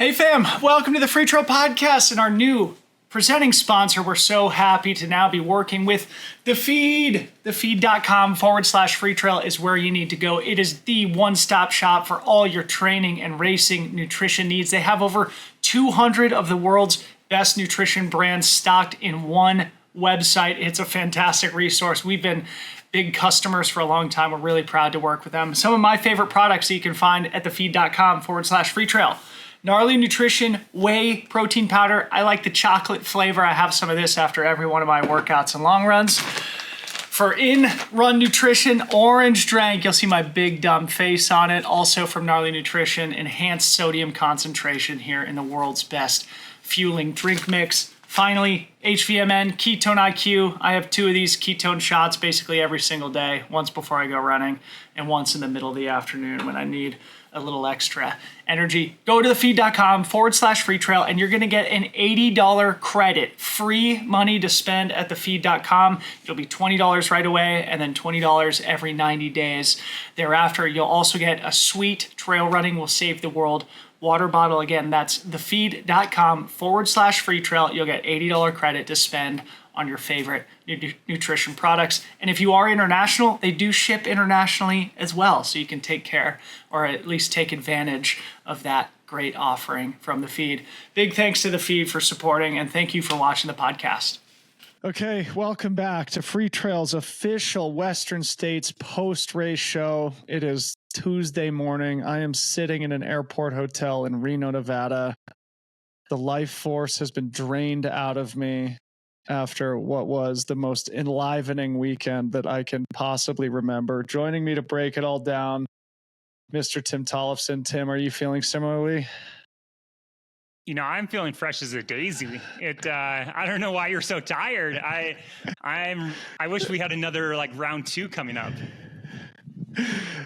Hey fam, welcome to the Freetrail Podcast and our new presenting sponsor. We're so happy to now be working with The Feed. Thefeed.com/Freetrail is where you need to go. It is the one-stop shop for all your training and racing nutrition needs. They have over 200 of the world's best nutrition brands stocked in one website. It's a fantastic resource. We've been big customers for a long time. We're really proud to work with them. Some of my favorite products that you can find at thefeed.com/Freetrail. Gnarly Nutrition Whey Protein Powder. I like the chocolate flavor. I have some of this after every one of my workouts and long runs. For in-run nutrition, Orange Drank. You'll see my big dumb face on it. Also from Gnarly Nutrition, enhanced sodium concentration here in the world's best fueling drink mix. Finally, HVMN, Ketone IQ. I have 2 of these ketone shots basically every single day, once before I go running and once in the middle of the afternoon when I need a little extra energy. Go to thefeed.com/Freetrail and you're going to get an $80 credit, free money to spend at thefeed.com. It'll be $20 right away and then $20 every 90 days thereafter. You'll also get a sweet Trail Running Will Save the World water bottle. Again, that's thefeed.com/Freetrail. You'll get $80 credit to spend on your favorite nutrition products. And if you are international, they do ship internationally as well. So you can take care or at least take advantage of that great offering from The Feed. Big thanks to The Feed for supporting and thank you for watching the podcast. Okay, welcome back to Freetrail's official Western States post-race show. It is Tuesday morning. I am sitting in an airport hotel in Reno, Nevada. The life force has been drained out of me after what was the most enlivening weekend that I can possibly remember. Joining me to break it all down, Mr. Tim Tollefson. Tim, are you feeling similarly? You know, I'm feeling fresh as a daisy. I don't know why you're so tired. I wish we had another round 2 coming up.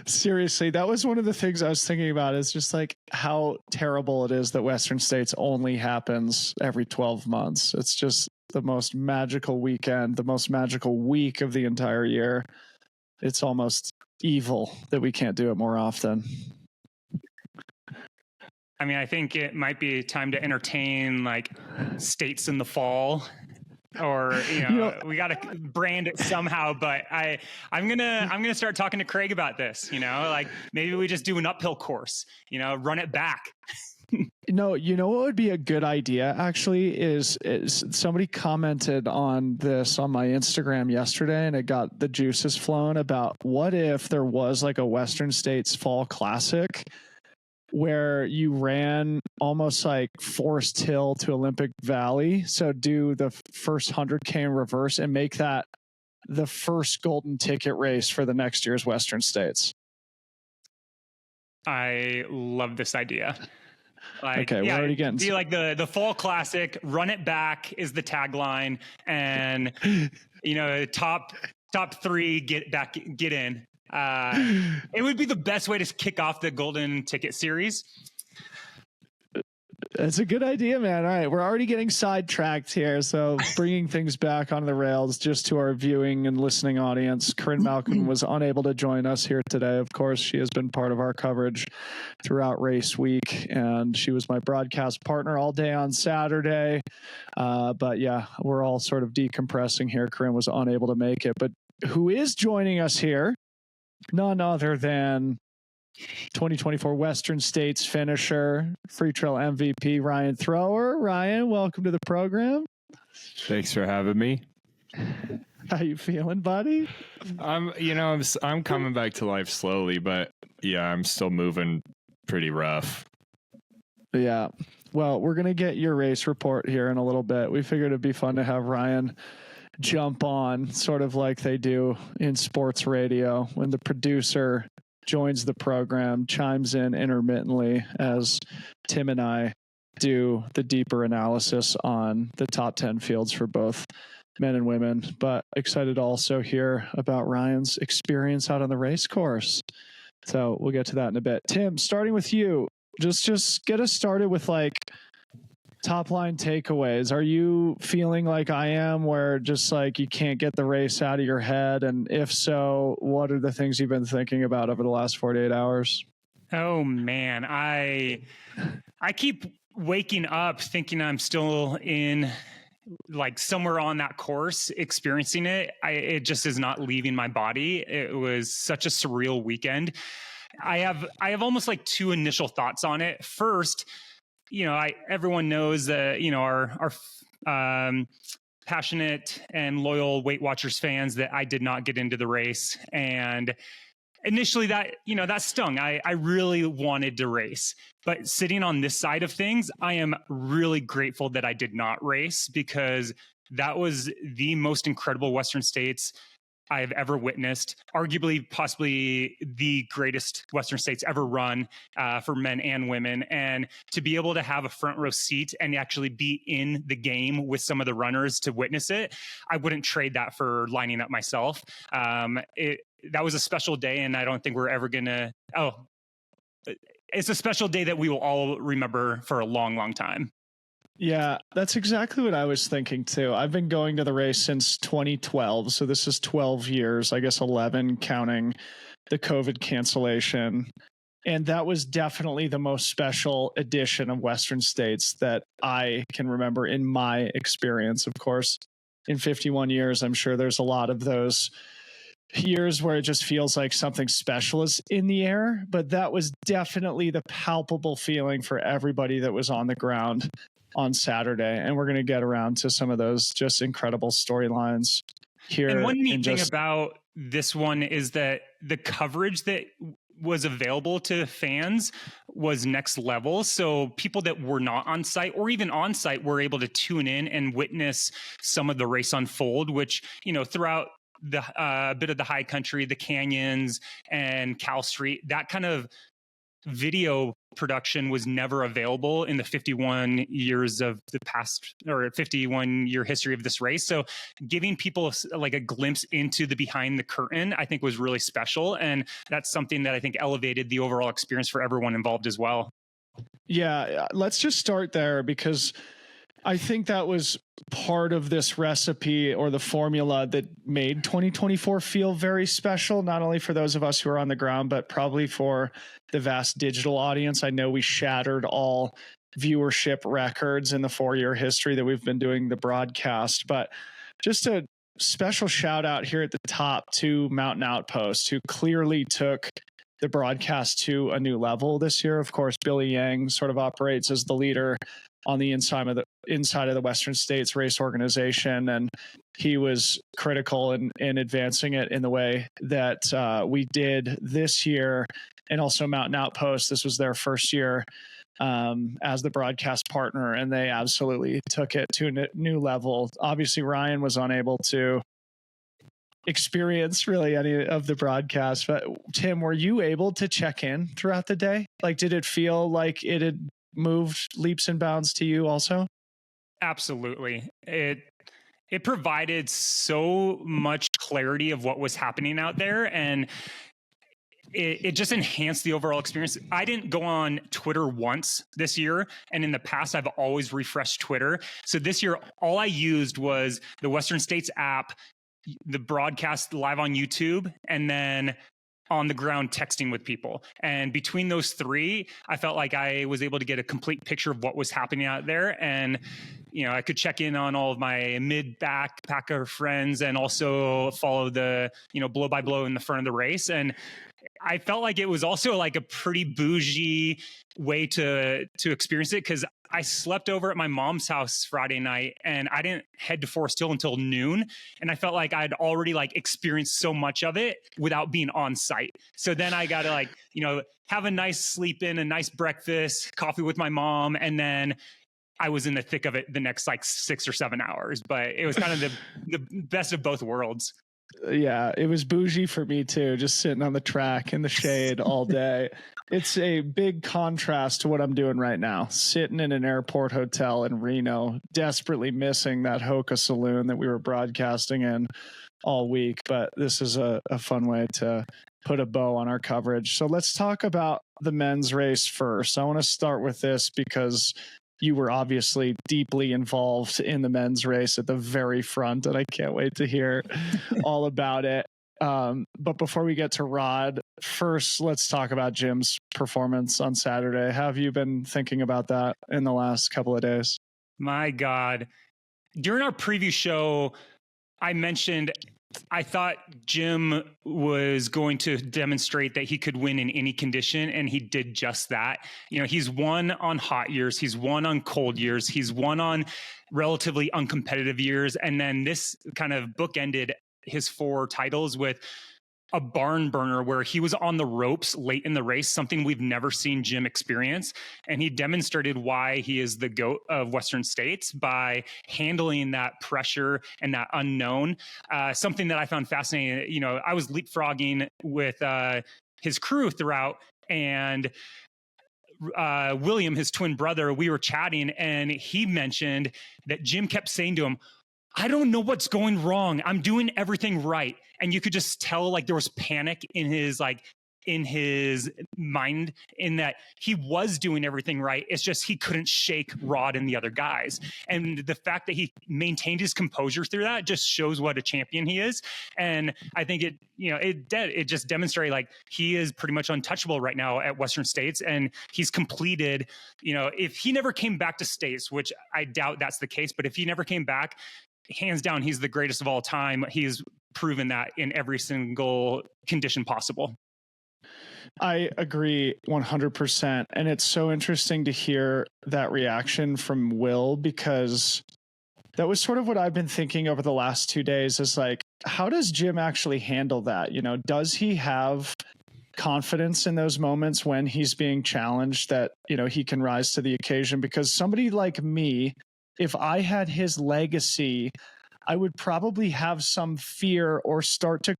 Seriously, that was one of the things I was thinking about is just how terrible it is that Western States only happens every 12 months. It's just the most magical weekend, the most magical week of the entire year. It's almost evil that we can't do it more often. I mean, I think it might be time to entertain states in the fall, or we got to brand it somehow. But I'm gonna start talking to Craig about this. Maybe we just do an uphill course. Run it back. No, what would be a good idea actually is somebody commented on this on my Instagram yesterday and it got the juices flowing about what if there was a Western States Fall Classic where you ran almost like Forest Hill to Olympic Valley. So do the first 100K in reverse and make that the first golden ticket race for the next year's Western States. I love this idea. Okay, we're already getting... Be like the Fall Classic, run it back is the tagline, and top 3 get in. It would be the best way to kick off the Golden Ticket Series. That's a good idea, man. All right, we're already getting sidetracked here, so bringing things back on the rails just to our viewing and listening audience. Corinne Malcolm was unable to join us here today. Of course, she has been part of our coverage throughout race week, and she was my broadcast partner all day on Saturday. But yeah, we're all sort of decompressing here. Corinne was unable to make it, but who is joining us here? None other than 2024 Western States finisher, Freetrail MVP, Ryan Thrower. Ryan, welcome to the program. Thanks for having me. How you feeling, buddy? I'm coming back to life slowly, but yeah, I'm still moving pretty rough. Yeah. Well, we're going to get your race report here in a little bit. We figured it'd be fun to have Ryan jump on sort of like they do in sports radio when the producer joins the program, chimes in intermittently as Tim and I do the deeper analysis on the top 10 fields for both men and women. But excited to also hear about Ryan's experience out on the race course. So we'll get to that in a bit. Tim, starting with you, just get us started with top line takeaways. Are you feeling like I am, where just you can't get the race out of your head? And if so, what are the things you've been thinking about over the last 48 hours? Oh man, I keep waking up thinking I'm still in like somewhere on that course, experiencing it, it just is not leaving my body. It was such a surreal weekend. I have almost like two initial thoughts on it. First, everyone knows that, our passionate and loyal Weight Watchers fans, that I did not get into the race. And initially that stung. I really wanted to race, but sitting on this side of things, I am really grateful that I did not race, because that was the most incredible Western States I've ever witnessed, arguably, possibly the greatest Western States ever run for men and women. And to be able to have a front row seat and actually be in the game with some of the runners to witness it, I wouldn't trade that for lining up myself. That was a special day, and I don't think we're ever gonna. It's a special day that we will all remember for a long, long time. Yeah, that's exactly what I was thinking too. I've been going to the race since 2012. So this is 12 years, I guess 11 counting the COVID cancellation. And that was definitely the most special edition of Western States that I can remember in my experience. Of course, in 51 years, I'm sure there's a lot of those years where it just feels like something special is in the air. But that was definitely the palpable feeling for everybody that was on the ground on Saturday. And we're going to get around to some of those just incredible storylines here. And one neat thing about this one is that the coverage that was available to fans was next level. So people that were not on site or even on site were able to tune in and witness some of the race unfold, which, throughout the bit of the high country, the canyons and Cal Street, that kind of video production was never available in the 51 years of the past, or 51-year history of this race. So giving people like a glimpse into the behind the curtain, I think was really special. And that's something that I think elevated the overall experience for everyone involved as well. Yeah, let's just start there, because I think that was part of this recipe or the formula that made 2024 feel very special, not only for those of us who are on the ground, but probably for the vast digital audience. I know we shattered all viewership records in the 4-year history that we've been doing the broadcast, but just a special shout out here at the top to Mountain Outpost, who clearly took the broadcast to a new level this year. Of course, Billy Yang sort of operates as the leader on the inside of the Western States race organization, and he was critical in advancing it in the way that we did this year. And also Mountain Outpost, this was their first year as the broadcast partner, and they absolutely took it to a new level. Obviously, Ryan was unable to experience really any of the broadcast, but Tim, were you able to check in throughout the day? Like, did it feel like it had moved leaps and bounds to you also? Absolutely. It provided so much clarity of what was happening out there, and it just enhanced the overall experience. I didn't go on Twitter once this year, and in the past I've always refreshed Twitter. So this year all I used was the Western States app, the broadcast live on YouTube, and then on the ground texting with people. And between those three, I felt like I was able to get a complete picture of what was happening out there. And, I could check in on all of my mid-backpacker friends and also follow the, blow by blow in the front of the race. And I felt like it was also like a pretty bougie way to experience it, because I slept over at my mom's house Friday night and I didn't head to Forest Hill until noon. And I felt like I'd already experienced so much of it without being on site. So then I got to have a nice sleep in, a nice breakfast, coffee with my mom. And then I was in the thick of it the next 6 or 7 hours, but it was kind of the best of both worlds. Yeah, it was bougie for me too, just sitting on the track in the shade all day. It's a big contrast to what I'm doing right now, sitting in an airport hotel in Reno, desperately missing that HOKA saloon that we were broadcasting in all week. But this is a fun way to put a bow on our coverage. So let's talk about the men's race first. I want to start with this because you were obviously deeply involved in the men's race at the very front, and I can't wait to hear all about it. But before we get to Rod, first, let's talk about Jim's performance on Saturday. How have you been thinking about that in the last couple of days? My God. During our preview show, I mentioned I thought Jim was going to demonstrate that he could win in any condition, and he did just that. You know, he's won on hot years, he's won on cold years, he's won on relatively uncompetitive years, and then this kind of bookended his 4 titles with a barn burner where he was on the ropes late in the race, something we've never seen Jim experience. And he demonstrated why he is the GOAT of Western States by handling that pressure and that unknown. Something that I found fascinating, you know, I was leapfrogging with his crew throughout, and William, his twin brother, we were chatting, and he mentioned that Jim kept saying to him, I don't know what's going wrong. I'm doing everything right. And you could just tell like there was panic in his mind in that he was doing everything right. It's just he couldn't shake Rod and the other guys. And the fact that he maintained his composure through that just shows what a champion he is. And I think it just demonstrated like he is pretty much untouchable right now at Western States. And he's completed, you know, if he never came back to States, which I doubt that's the case, but if he never came back, hands down, he's the greatest of all time. He's proven that in every single condition possible. I agree 100%. And it's so interesting to hear that reaction from Will, because that was sort of what I've been thinking over the last 2 days is like, how does Jim actually handle that? You know, does he have confidence in those moments when he's being challenged that, you know, he can rise to the occasion? Because somebody like me, if I had his legacy, I would probably have some fear or start to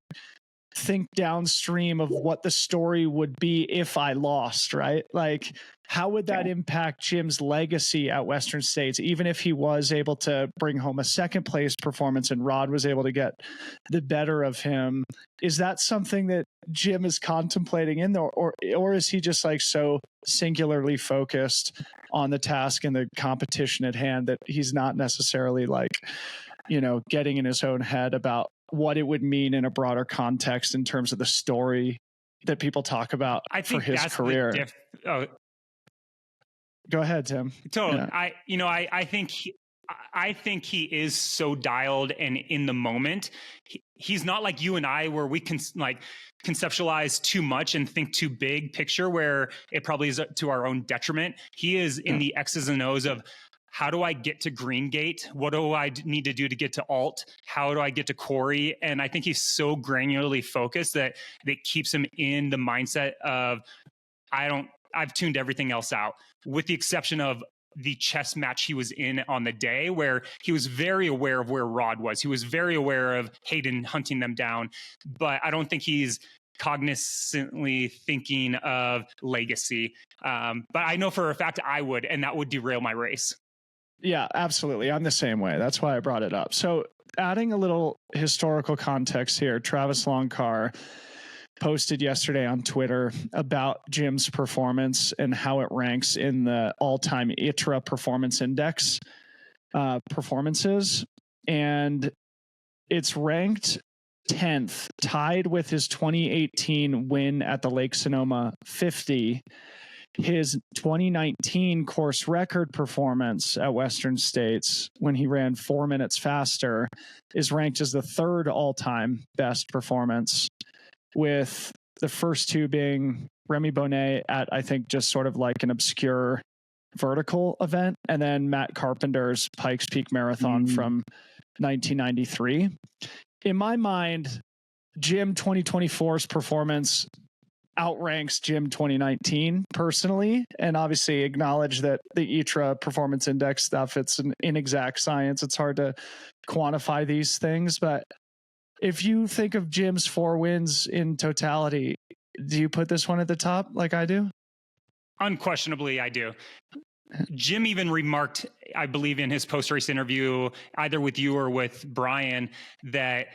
think downstream of what the story would be if I lost, right? Like, how would that impact Jim's legacy at Western States, even if he was able to bring home a second place performance and Rod was able to get the better of him? Is that something that Jim is contemplating in there, or is he just like so singularly focused on the task and the competition at hand that he's not necessarily like, you know, getting in his own head about what it would mean in a broader context in terms of the story that people talk about for his career? Go ahead, Tim. Totally. Yeah. I think he is so dialed and in the moment. He's not like you and I, where we can like conceptualize too much and think too big picture, where it probably is to our own detriment. He is in the X's and O's of, how do I get to Green Gate? What do I need to do to get to Alt? How do I get to Corey? And I think he's so granularly focused that keeps him in the mindset of, I've tuned everything else out, with the exception of the chess match he was in on the day, where he was very aware of where Rod was. He was very aware of Hayden hunting them down, but I don't think he's cognizantly thinking of legacy. But I know for a fact I would, and that would derail my race. Yeah, absolutely. I'm the same way. That's why I brought it up. So adding a little historical context here, Travis Longcar posted yesterday on Twitter about Jim's performance and how it ranks in the all-time ITRA Performance Index performances. And it's ranked 10th, tied with his 2018 win at the Lake Sonoma 50. His 2019 course record performance at Western States, when he ran 4 minutes faster, is ranked as the 3rd all-time best performance, with the first 2 being Remy Bonnet at, I think, just sort of like an obscure vertical event, and then Matt Carpenter's Pikes Peak Marathon from 1993. In my mind, Jim 2024's performance outranks Jim 2019 personally, and obviously acknowledge that the ITRA Performance Index stuff, it's an inexact science. It's hard to quantify these things. But if you think of Jim's 4 wins in totality, do you put this one at the top like I do? Unquestionably, I do. Jim even remarked, I believe in his post-race interview, either with you or with Brian, that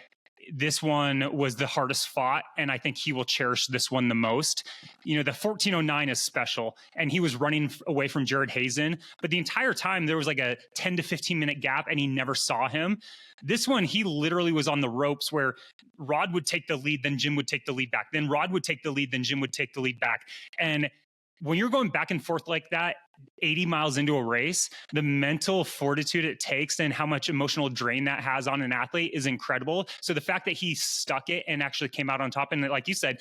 this one was the hardest fought, and I think he will cherish this one the most. You know, the 1409 is special, and he was running away from Jared Hazen, but the entire time there was like a 10 to 15 minute gap, and he never saw him. This one, he literally was on the ropes where Rod would take the lead, then Jim would take the lead back. Then Rod would take the lead, then Jim would take the lead back. And when you're going back and forth like that, 80 miles into a race, the mental fortitude it takes and how much emotional drain that has on an athlete is incredible. So the fact that he stuck it and actually came out on top, and like you said,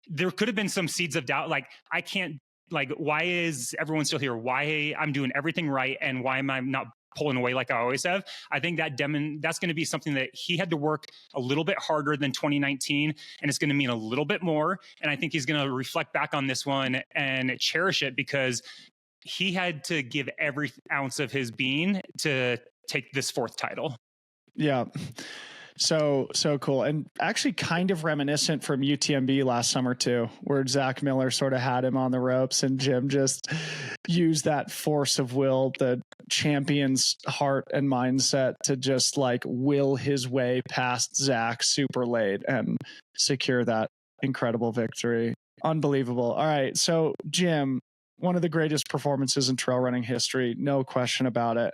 there could have been some seeds of doubt. Like, I can't, like, why is everyone still here? Why I'm doing everything right, and why am I not pulling away like I always have? I think that that's going to be something that he had to work a little bit harder than 2019, and it's going to mean a little bit more. And I think he's going to reflect back on this one and cherish it, because he had to give every ounce of his being to take this fourth title. Yeah. So cool. And actually kind of reminiscent from UTMB last summer too, where Zach Miller sort of had him on the ropes and Jim just used that force of will, the champion's heart and mindset, to just like will his way past Zach super late and secure that incredible victory. Unbelievable. All right. So Jim, one of the greatest performances in trail running history, no question about it.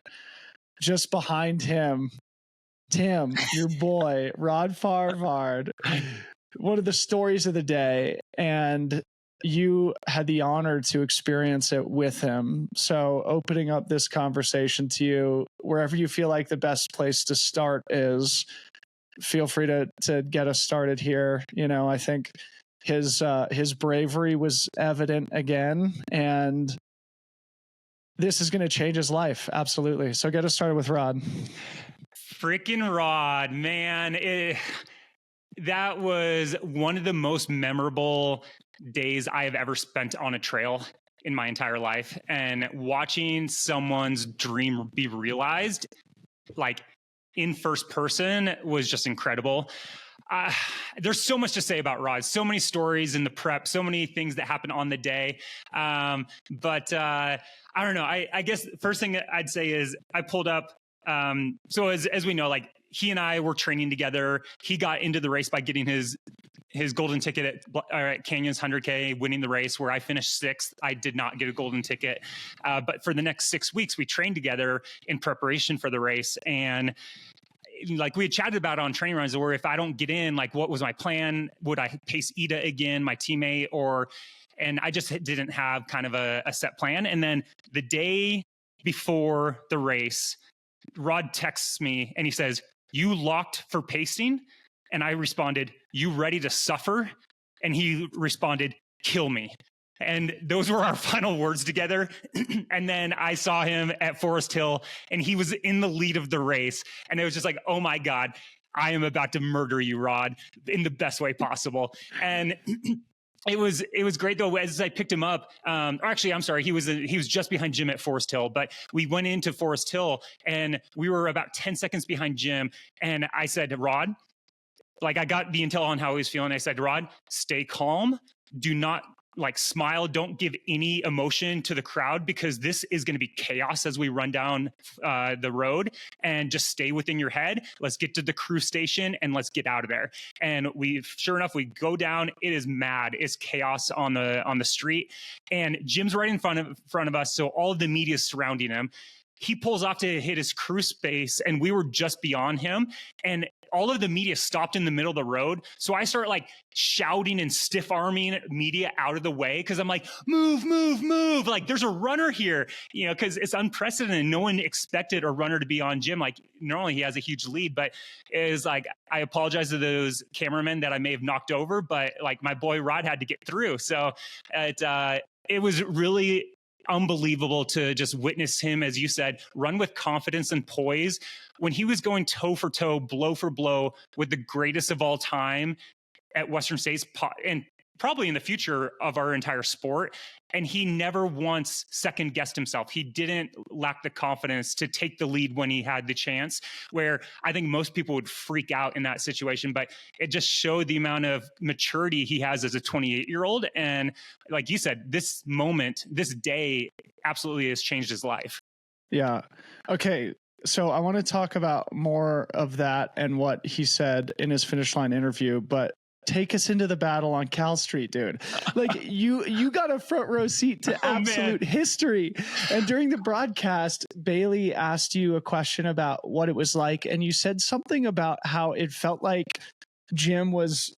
Just behind him, Tim, your boy, Rod Farvard, one of the stories of the day, and you had the honor to experience it with him. So opening up this conversation to you, wherever you feel like the best place to start is, feel free to get us started here. You know, I think his bravery was evident again, and this is going to change his life. Absolutely. So get us started with Rod. Freaking Rod, man. That was one of the most memorable days I have ever spent on a trail in my entire life. And watching someone's dream be realized, like in first person, was just incredible. There's so much to say about Rod, so many stories in the prep, so many things that happen on the day. But I don't know. I guess the first thing I'd say is I pulled up. So as we know, like, he and I were training together. He got into the race by getting his golden ticket at Canyons 100K, winning the race, where I finished sixth. I did not get a golden ticket. But for the next 6 weeks, we trained together in preparation for the race. And like, we had chatted about on training runs, where if I don't get in, like, what was my plan? Would I pace Ida again, my teammate? And I just didn't have kind of a set plan. And then the day before the race, Rod texts me and he says, "You locked for pacing?" And I responded, "You ready to suffer?" And he responded, "Kill me." And those were our final words together. And then I saw him at Forest Hill, and he was in the lead of the race. And it was just like, oh my God, I am about to murder you, Rod, in the best way possible. And it was great though. As I picked him up, or actually, I'm sorry, he was just behind Jim at Forest Hill, but we went into Forest Hill and we were about 10 seconds behind Jim. And I said, Rod, like, I got the intel on how he was feeling. I said, Rod, stay calm. Do not like smile. Don't give any emotion to the crowd, because this is going to be chaos as we run down the road, and just stay within your head. Let's get to the crew station and let's get out of there. And sure enough, we go down. It is mad. It's chaos on the street, and Jim's right in front of us. So all of the media is surrounding him. He pulls off to hit his crew space, and we were just beyond him. And all of the media stopped in the middle of the road. So I start like shouting and stiff arming media out of the way, because I'm like, move, move, move. Like, there's a runner here, you know, because it's unprecedented. No one expected a runner to be on Jim. Like, normally he has a huge lead, but is like, I apologize to those cameramen that I may have knocked over, but like, my boy Rod had to get through. So it was really unbelievable to just witness him, as you said, run with confidence and poise when he was going toe for toe, blow for blow with the greatest of all time at Western States, and probably in the future of our entire sport. And he never once second guessed himself. He didn't lack the confidence to take the lead when he had the chance, where I think most people would freak out in that situation. But it just showed the amount of maturity he has as a 28-year-old. And like you said, this moment, this day absolutely has changed his life. Yeah. Okay. So I want to talk about more of that and what he said in his finish line interview, but take us into the battle on Cal Street, dude. Like you got a front row seat to absolute history. And during the broadcast, Bailey asked you a question about what it was like. And you said something about how it felt like Jim was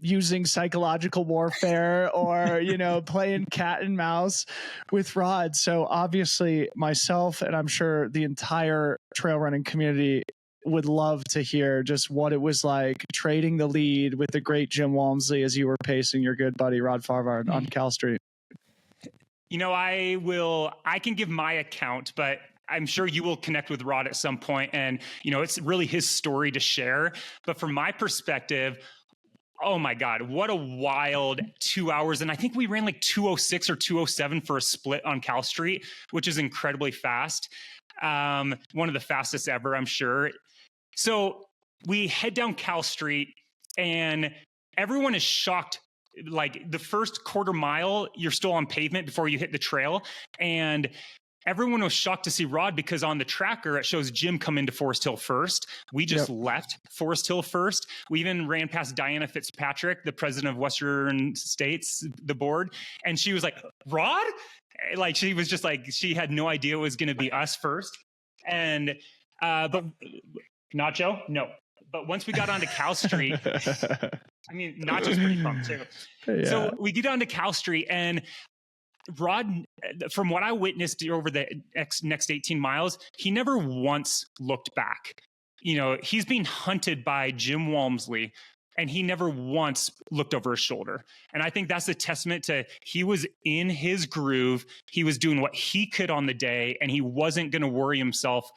using psychological warfare or, playing cat and mouse with Rod. So obviously myself, and I'm sure the entire trail running community would love to hear just what it was like trading the lead with the great Jim Walmsley as you were pacing your good buddy Rod Farvard on Cal Street. I can give my account, but I'm sure you will connect with Rod at some point, and it's really his story to share. But from my perspective, oh my God, what a wild 2 hours. And I think we ran like 2:06 or 2:07 for a split on Cal Street, which is incredibly fast. One of the fastest ever, I'm sure. So we head down Cal Street and everyone is shocked. Like the first quarter mile, you're still on pavement before you hit the trail. And everyone was shocked to see Rod because on the tracker, it shows Jim come into Forest Hill first. We just left Forest Hill first. We even ran past Diana Fitzpatrick, the president of Western States, the board. And she was like, Rod? Like, she was just like, she had no idea it was going to be us first. And, but Nacho? No. But once we got onto Cal Street, I mean, Nacho's pretty pumped too. Yeah. So we get onto Cal Street and Rod, from what I witnessed over the next 18 miles, he never once looked back. He's being hunted by Jim Walmsley, and he never once looked over his shoulder. And I think that's a testament to he was in his groove. He was doing what he could on the day, and he wasn't going to worry himself.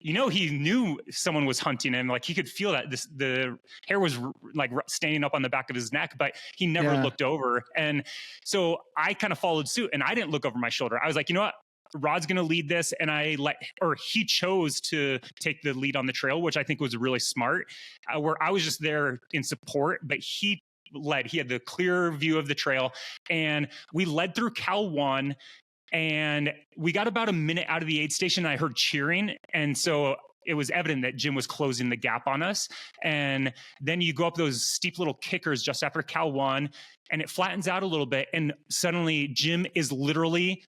He knew someone was hunting him. Like he could feel that the hair was like standing up on the back of his neck, but he never looked over. And so I kind of followed suit and I didn't look over my shoulder. I was like, you know what? Rod's going to lead this. And he chose to take the lead on the trail, which I think was really smart, where I was just there in support, but he led. He had the clear view of the trail, and we led through Cal 1. And we got about a minute out of the aid station and I heard cheering. And so it was evident that Jim was closing the gap on us. And then you go up those steep little kickers just after Cal 1 and it flattens out a little bit. And suddenly Jim is literally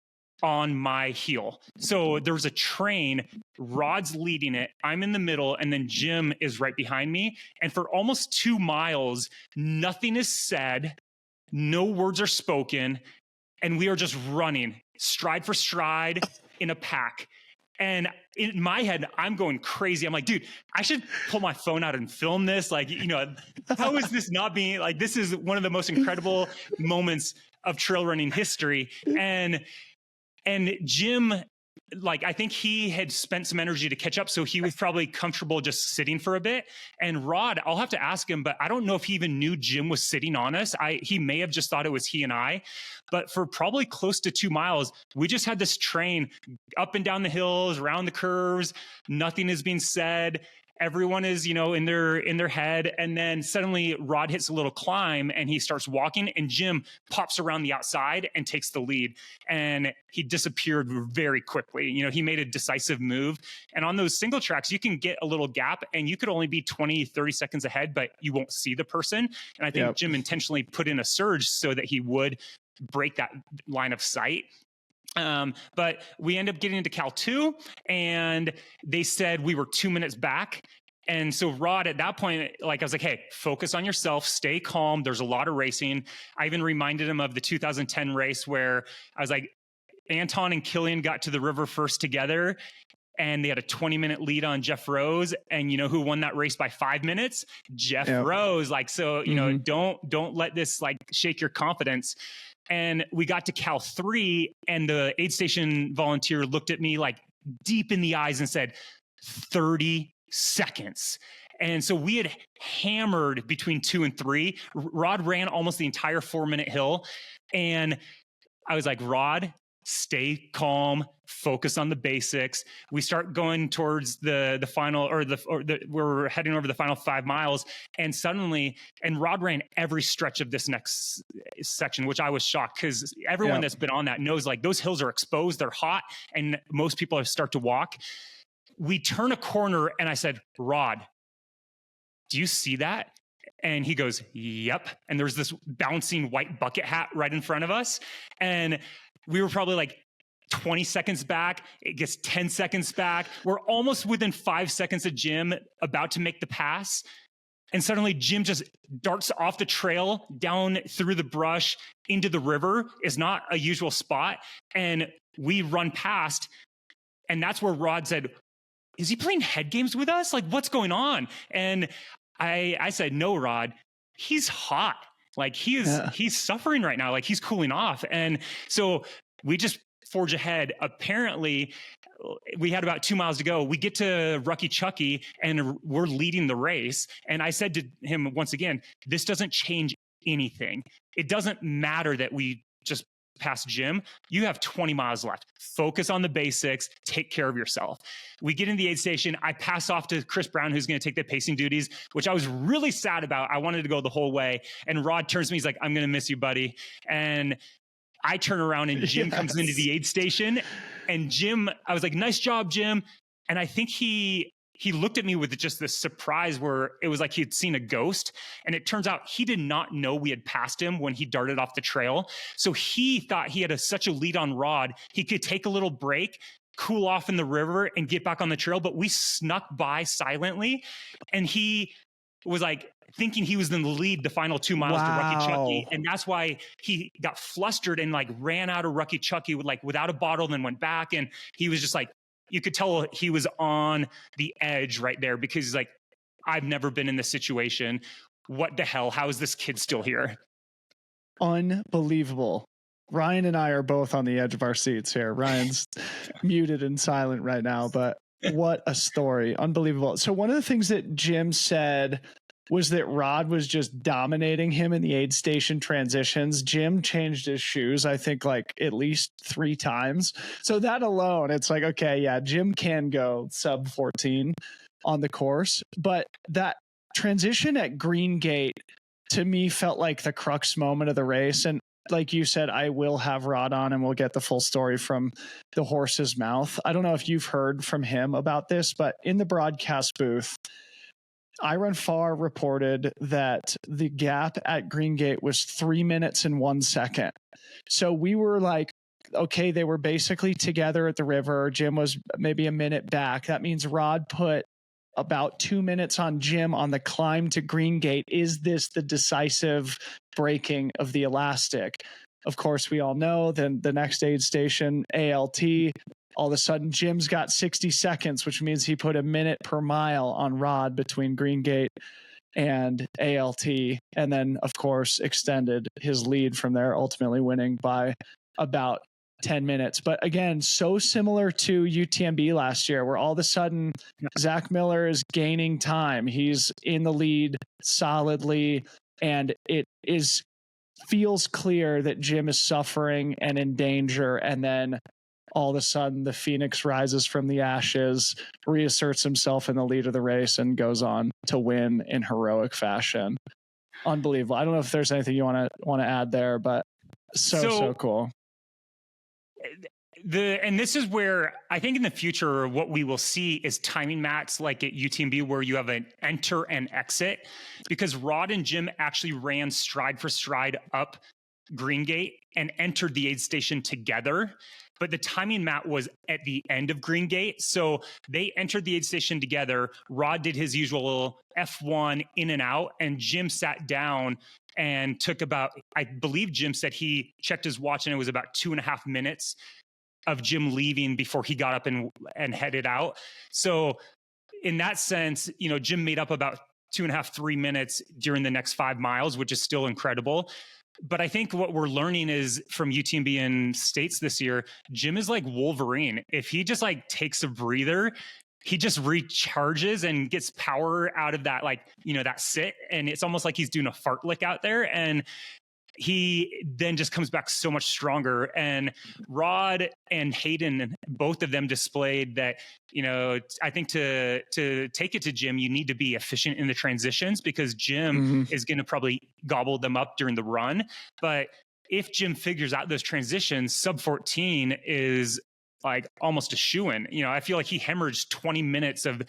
on my heel. So there's a train, Rod's leading it, I'm in the middle, and then Jim is right behind me. And for almost 2 miles, nothing is said, no words are spoken. And we are just running stride for stride in a pack. And in my head, I'm going crazy. I'm like, dude, I should pull my phone out and film this. Like, how is this not being like, this is one of the most incredible moments of trail running history. And Jim, like, I think he had spent some energy to catch up. So he was probably comfortable just sitting for a bit. And Rod, I'll have to ask him, but I don't know if he even knew Jim was sitting on us. He may have just thought it was he and I, but for probably close to 2 miles, we just had this train up and down the hills, around the curves. Nothing is being said. Everyone is, in their head. And then suddenly Rod hits a little climb and he starts walking and Jim pops around the outside and takes the lead. And he disappeared very quickly. He made a decisive move. And on those single tracks, you can get a little gap and you could only be 20, 30 seconds ahead, but you won't see the person. And I think Jim intentionally put in a surge so that he would break that line of sight. But we end up getting into Cal 2 and they said we were 2 minutes back. And so Rod, at that point, I was like, hey, focus on yourself, stay calm. There's a lot of racing. I even reminded him of the 2010 race where I was like, Anton and Killian got to the river first together and they had a 20-minute lead on Jeff Rose. And who won that race by 5 minutes? Jeff Rose. Don't let this shake your confidence. And we got to Cal 3 and the aid station volunteer looked at me deep in the eyes and said, 30 seconds. And so we had hammered between 2 and 3. Rod ran almost the entire 4-minute hill. And I was like, Rod, stay calm, focus on the basics. We start going towards the final, we're heading over the final 5 miles. And Rod ran every stretch of this next section, which I was shocked because everyone that's been on that knows those hills are exposed, they're hot, and most people start to walk. we turn a corner and I said, Rod, do you see that? And he goes, yep. And there's this bouncing white bucket hat right in front of us. And we were probably like 20 seconds back. It gets 10 seconds back. We're almost within 5 seconds of Jim about to make the pass. And suddenly Jim just darts off the trail down through the brush into the river. Is not a usual spot. And we run past. And that's where Rod said, is he playing head games with us? Like, what's going on? And I said, no, Rod, he's hot. Like he's suffering right now. Like he's cooling off. And so we just forge ahead. Apparently we had about 2 miles to go. We get to Rucky Chucky and we're leading the race. And I said to him once again, this doesn't change anything. It doesn't matter that we just past Jim. You have 20 miles left. Focus on the basics. Take care of yourself. We get in the aid station. I pass off to Chris Brown, who's going to take the pacing duties, which I was really sad about. I wanted to go the whole way. And Rod turns to me. He's like, I'm going to miss you, buddy. And I turn around and Jim comes into the aid station. And Jim, I was like, nice job, Jim. And I think he looked at me with just this surprise where it was like he'd seen a ghost. And it turns out he did not know we had passed him when he darted off the trail. So he thought he had such a lead on Rod, he could take a little break, cool off in the river and get back on the trail. But we snuck by silently. And he was like thinking he was in the lead the final 2 miles to Rucky Chucky. And that's why he got flustered and like ran out of Rucky Chucky without a bottle and then went back. And he was just like, you could tell he was on the edge right there because he's like, I've never been in this situation. What the hell? How is this kid still here? Unbelievable. Ryan and I are both on the edge of our seats here. Ryan's muted and silent right now, but what a story. Unbelievable. So one of the things that Jim said was that Rod was just dominating him in the aid station transitions. Jim changed his shoes, I think, like at least 3 times. So that alone, it's like, okay, yeah, Jim can go sub 14 on the course. But that transition at Green Gate to me felt like the crux moment of the race. And like you said, I will have Rod on and we'll get the full story from the horse's mouth. I don't know if you've heard from him about this, but in the broadcast booth, Iron Farr reported that the gap at Green Gate was 3 minutes and 1 second. So we were like, okay, they were basically together at the river. Jim was maybe a minute back. That means Rod put about 2 minutes on Jim on the climb to Green Gate. Is this the decisive breaking of the elastic? Of course, we all know then the next aid station, ALT, all of a sudden Jim's got 60 seconds, which means he put a minute per mile on Rod between Green Gate and ALT. And then, of course, extended his lead from there, ultimately winning by about 10 minutes. But again, so similar to UTMB last year, where all of a sudden Zach Miller is gaining time. He's in the lead solidly, and it feels clear that Jim is suffering and in danger. And then all of a sudden the Phoenix rises from the ashes, reasserts himself in the lead of the race, and goes on to win in heroic fashion. Unbelievable. I don't know if there's anything you want to add there, but so cool. And this is where I think in the future, what we will see is timing mats like at UTMB where you have an enter and exit, because Rod and Jim actually ran stride for stride up Green Gate and entered the aid station together. But the timing mat was at the end of Green Gate. So they entered the aid station together. Rod did his usual F1 in and out, and Jim sat down and took about, I believe Jim said he checked his watch and it was about 2.5 minutes of Jim leaving before he got up and headed out. So in that sense, Jim made up about 2.5, 3 minutes during the next 5 miles, which is still incredible. But I think what we're learning is from UTMB and States this year, Jim is like Wolverine. If he just like takes a breather, he just recharges and gets power out of that, that sit. And it's almost like he's doing a fartlek out there. And he then just comes back so much stronger. And Rod and Hayden, both of them displayed that, I think to take it to Jim, you need to be efficient in the transitions, because Jim is going to probably gobble them up during the run. But if Jim figures out those transitions, sub 14 is like almost a shoo-in. I feel like he hemorrhaged 20 minutes of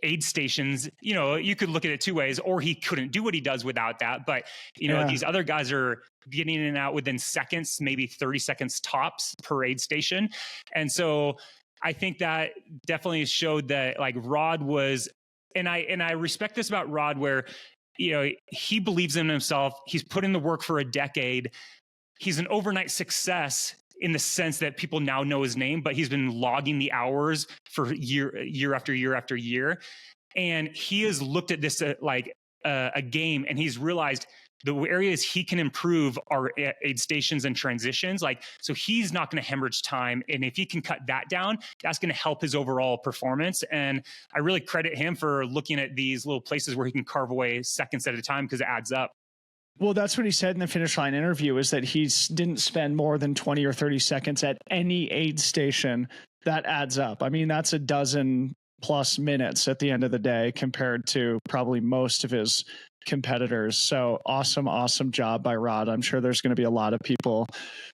aid stations. You could look at it two ways, or he couldn't do what he does without that. But these other guys are getting in and out within seconds, maybe 30 seconds tops per aid station. And so I think that definitely showed that like Rod was, and I respect this about Rod, where he believes in himself. He's put in the work for a decade. He's an overnight success in the sense that people now know his name, but he's been logging the hours for year after year after year. And he has looked at this like a game, and he's realized the areas he can improve are aid stations and transitions. So he's not going to hemorrhage time. And if he can cut that down, that's going to help his overall performance. And I really credit him for looking at these little places where he can carve away seconds at a time, because it adds up. Well, that's what he said in the finish line interview, is that he didn't spend more than 20 or 30 seconds at any aid station. That adds up. I mean, that's a dozen plus minutes at the end of the day compared to probably most of his competitors. So awesome job by Rod. I'm sure there's going to be a lot of people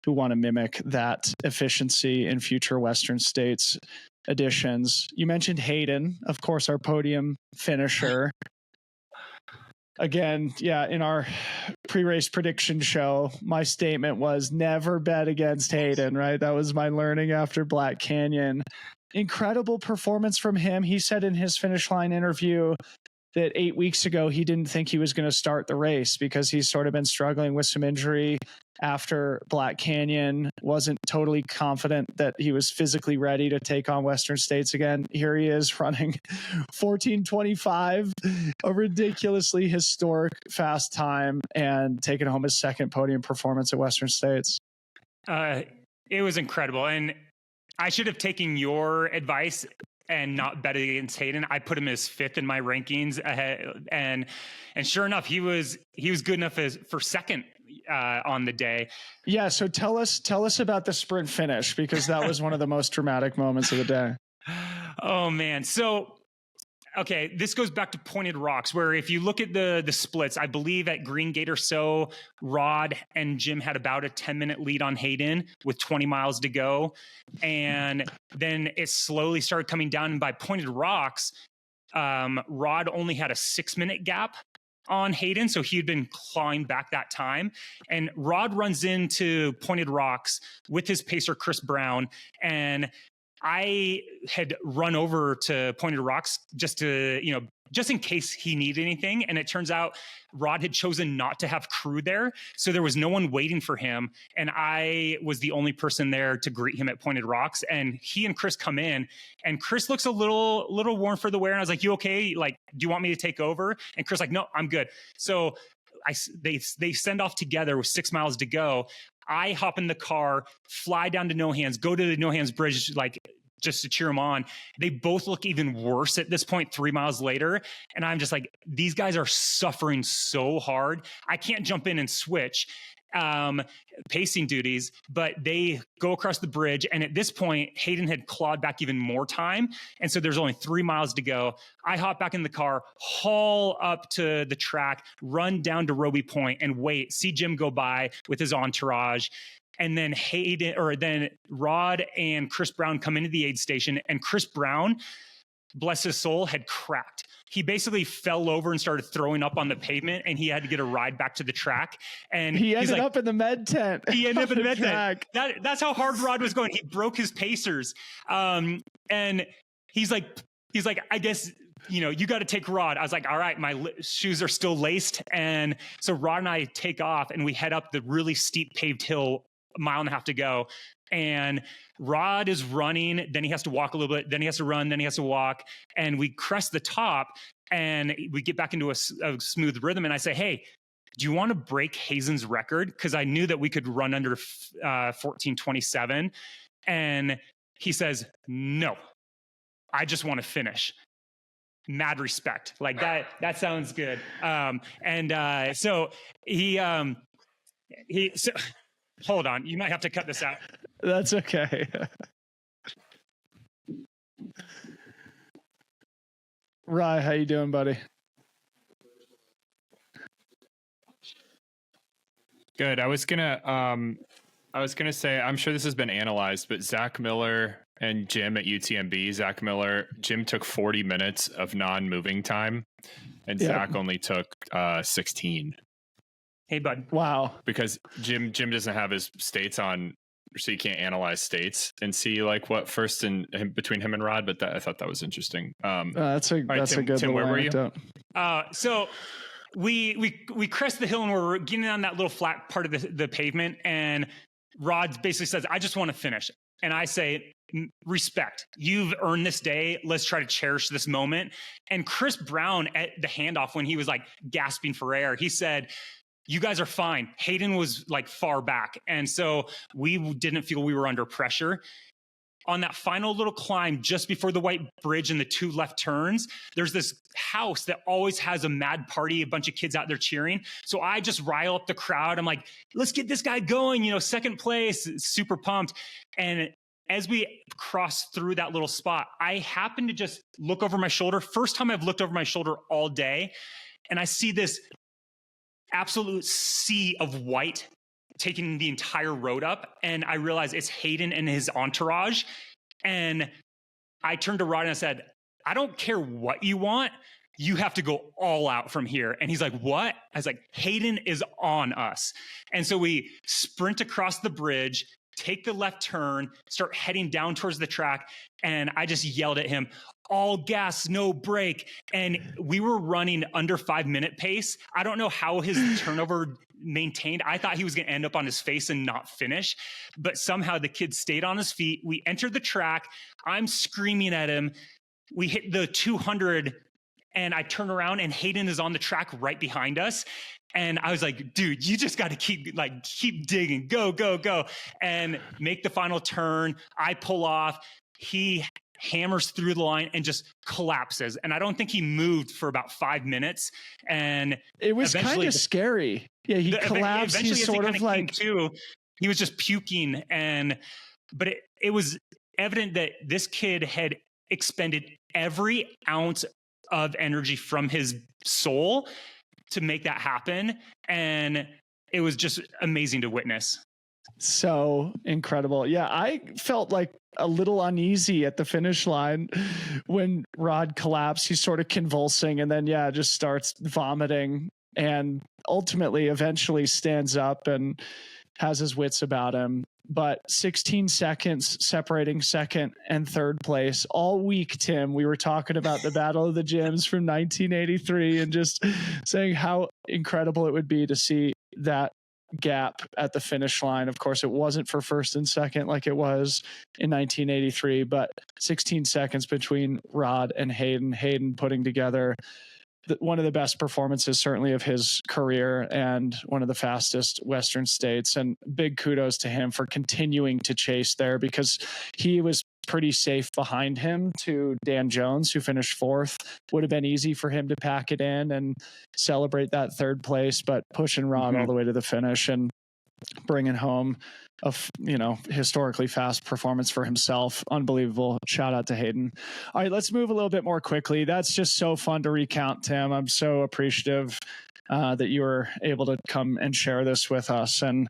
who want to mimic that efficiency in future Western States editions. You mentioned Hayden, of course, our podium finisher. Again, in our pre-race prediction show, my statement was never bet against Hayden, right? That was my learning after Black Canyon. Incredible performance from him. He said in his finish line interview that 8 weeks ago, he didn't think he was going to start the race because he's sort of been struggling with some injury after Black Canyon, wasn't totally confident that he was physically ready to take on Western States again. Here he is running 14:25, a ridiculously historic fast time, and taking home his second podium performance at Western States. It was incredible. And I should have taken your advice and not bet against Hayden. I put him as fifth in my rankings ahead, and sure enough, he was good enough for second on the day. Yeah. So tell us about the sprint finish, because that was one of the most dramatic moments of the day. Oh man. So, okay, this goes back to Pointed Rocks, where if you look at the splits, I believe at Green Gate or so, Rod and Jim had about a 10-minute lead on Hayden with 20 miles to go. And then it slowly started coming down. And by Pointed Rocks, Rod only had a 6-minute gap on Hayden. So he'd been clawing back that time. And Rod runs into Pointed Rocks with his pacer, Chris Brown. And I had run over to Pointed Rocks just in case he needed anything. And it turns out Rod had chosen not to have crew there. So there was no one waiting for him. And I was the only person there to greet him at Pointed Rocks. And he and Chris come in, and Chris looks a little worn for the wear. And I was like, "You okay? Like, do you want me to take over?" And Chris like, "No, I'm good." So they send off together with 6 miles to go. I hop in the car, fly down to No Hands, go to the No Hands Bridge, like just to cheer them on. They both look even worse at this point, 3 miles later. And I'm just like, these guys are suffering so hard. I can't jump in and switch pacing duties, but they go across the bridge. And at this point, Hayden had clawed back even more time. And so there's only 3 miles to go. I hop back in the car, haul up to the track, run down to Roby Point and wait, see Jim go by with his entourage. And then then Rod and Chris Brown come into the aid station, and Chris Brown, bless his soul, had cracked. He basically fell over and started throwing up on the pavement, and he had to get a ride back to the track. And he ended up in the med tent. He ended up in the med tent. That's how hard Rod was going. He broke his pacers. And he's like, I guess, you got to take Rod. I was like, all right, my shoes are still laced. And so Rod and I take off, and we head up the really steep paved hill, a mile and a half to go. And Rod is running, then he has to walk a little bit, then he has to run, then he has to walk. And we crest the top, and we get back into a smooth rhythm. And I say, "Hey, do you want to break Hazen's record?" Because I knew that we could run under 14:27. And he says, "No, I just want to finish." Mad respect. Like that sounds good. So so hold on, you might have to cut this out. That's okay. Rye, how you doing, buddy? Good. I was gonna I was going to say, I'm sure this has been analyzed, but Zach Miller and Jim at UTMB, Jim took 40 minutes of non-moving time, and Zach only took 16. Hey, bud. Wow. Because Jim doesn't have his states on, so you can't analyze states and see like what first and between him and Rod. But I thought that was interesting. That's a good Tim, where were you? So we crest the hill and we're getting on that little flat part of the pavement, and Rod basically says, "I just want to finish." And I say, "Respect. You've earned this day. Let's try to cherish this moment." And Chris Brown at the handoff, when he was like gasping for air, he said, "You guys are fine." Hayden was like far back. And so we didn't feel we were under pressure. On that final little climb, just before the white bridge and the 2 left turns, there's this house that always has a mad party, a bunch of kids out there cheering. So I just rile up the crowd. I'm like, let's get this guy going, second place, super pumped. And as we cross through that little spot, I happen to just look over my shoulder. First time I've looked over my shoulder all day. And I see this absolute sea of white taking the entire road up. And I realized it's Hayden and his entourage. And I turned to Rod and I said, "I don't care what you want. You have to go all out from here." And he's like, "What?" I was like, "Hayden is on us." And so we sprint across the bridge, take the left turn, start heading down towards the track. And I just yelled at him, "All gas, no brake." And we were running under 5-minute pace. I don't know how his turnover maintained. I thought he was going to end up on his face and not finish, but somehow the kid stayed on his feet. We entered the track. I'm screaming at him. We hit the 200 and I turn around and Hayden is on the track right behind us. And I was like, "Dude, you just got to keep digging, go, and make the final turn." I pull off. He hammers through the line and just collapses. And I don't think he moved for about 5 minutes. And it was kind of scary. Yeah, he collapsed. He's sort of like he was just puking. But it was evident that this kid had expended every ounce of energy from his soul to make that happen. And it was just amazing to witness. So incredible. Yeah, I felt like a little uneasy at the finish line when Rod collapsed. He's sort of convulsing and then, just starts vomiting and ultimately eventually stands up and has his wits about him. But 16 seconds separating second and third place all week, Tim. We were talking about the Battle of the Gyms from 1983 and just saying how incredible it would be to see that gap at the finish line. Of course, it wasn't for first and second like it was in 1983, but 16 seconds between Rod and Hayden putting together one of the best performances certainly of his career and one of the fastest Western states. And big kudos to him for continuing to chase there, because he was pretty safe behind him to Dan Jones, who finished 4th. Would have been easy for him to pack it in and celebrate that 3rd place, but pushing Rod all the way to the finish and bringing home a historically fast performance for himself. Unbelievable. Shout out to Hayden. All right, let's move a little bit more quickly. That's just so fun to recount, Tim. I'm so appreciative that you were able to come and share this with us. And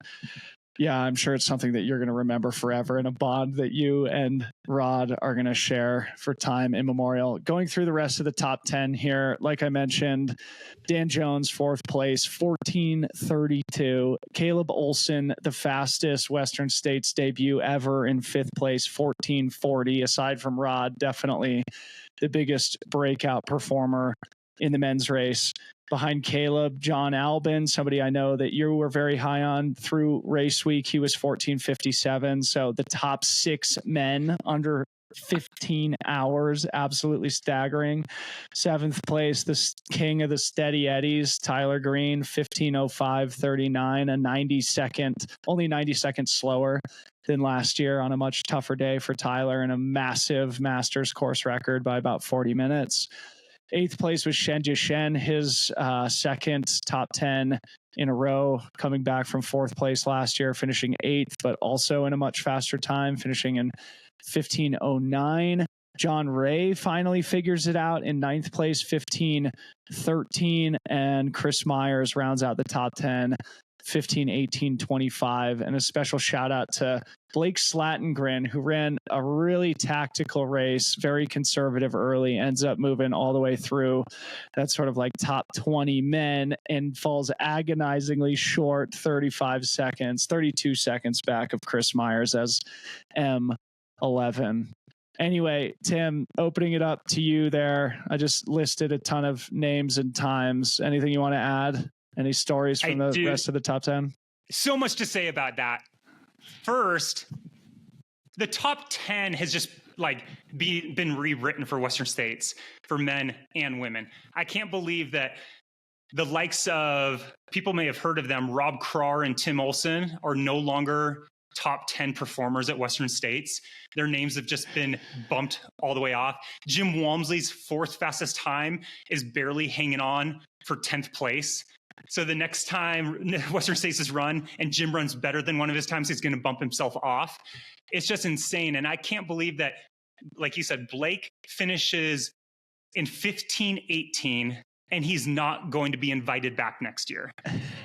yeah, I'm sure it's something that you're going to remember forever, and a bond that you and Rod are going to share for time immemorial. Going through the rest of the top 10 here, like I mentioned, Dan Jones, 4th place, 14:32. Caleb Olson, the fastest Western States debut ever, in 5th place, 14:40. Aside from Rod, definitely the biggest breakout performer in the men's race. Behind Caleb, John Albin, somebody I know that you were very high on through race week. He was 14:57. So the top 6 men under 15 hours, absolutely staggering. 7th place, the king of the steady eddies, Tyler Green, 15:05:39, only 90 seconds slower than last year on a much tougher day for Tyler, and a massive Masters course record by about 40 minutes. 8th place was Shenja Shen, his 2nd top 10 in a row, coming back from 4th place last year, finishing 8th, but also in a much faster time, finishing in 15:09. John Ray finally figures it out in 9th place, 15:13, and Chris Myers rounds out the top 10, 15, 18, 25. And a special shout out to Blake Slatengren, who ran a really tactical race, very conservative early, ends up moving all the way through that sort of like top 20 men and falls agonizingly short 32 seconds back of Chris Myers as M11. Anyway, Tim, opening it up to you there. I just listed a ton of names and times. Anything you want to add? Any stories from the rest of the top 10? So much to say about that. First, the top 10 has just been rewritten for Western States for men and women. I can't believe that the likes of, people may have heard of them, Rob Krar and Tim Olson are no longer top 10 performers at Western States. Their names have just been bumped all the way off. Jim Walmsley's fourth fastest time is barely hanging on for 10th place. So the next time Western States is run and Jim runs better than one of his times, he's going to bump himself off. It's just insane. And I can't believe that, like you said, Blake finishes in 15-18 and he's not going to be invited back next year.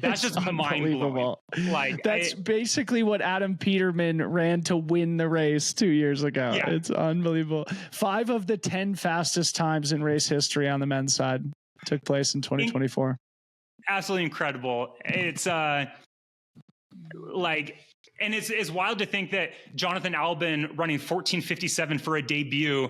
That's just mind-blowing. That's basically what Adam Peterman ran to win the race 2 years ago. Yeah. It's unbelievable. 5 of the 10 fastest times in race history on the men's side took place in 2024. Absolutely incredible. It's and it's wild to think that Jonathan Albin running 14:57 for a debut,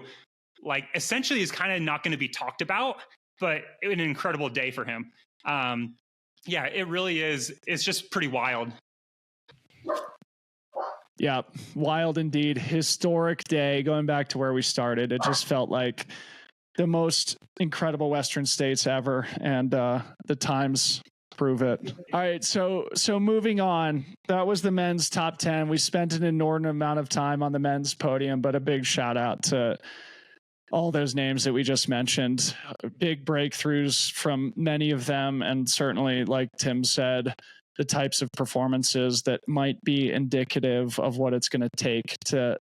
essentially is kind of not going to be talked about, but an incredible day for him. Yeah, it really is. It's just pretty wild. Yeah, wild indeed. Historic day. Going back to where we started, it just felt like the most incredible Western States ever, and the times prove it. All right, so moving on. That was the men's top 10. We spent an inordinate amount of time on the men's podium, but a big shout out to all those names that we just mentioned. Big breakthroughs from many of them, and certainly, like Tim said, the types of performances that might be indicative of what it's going to take to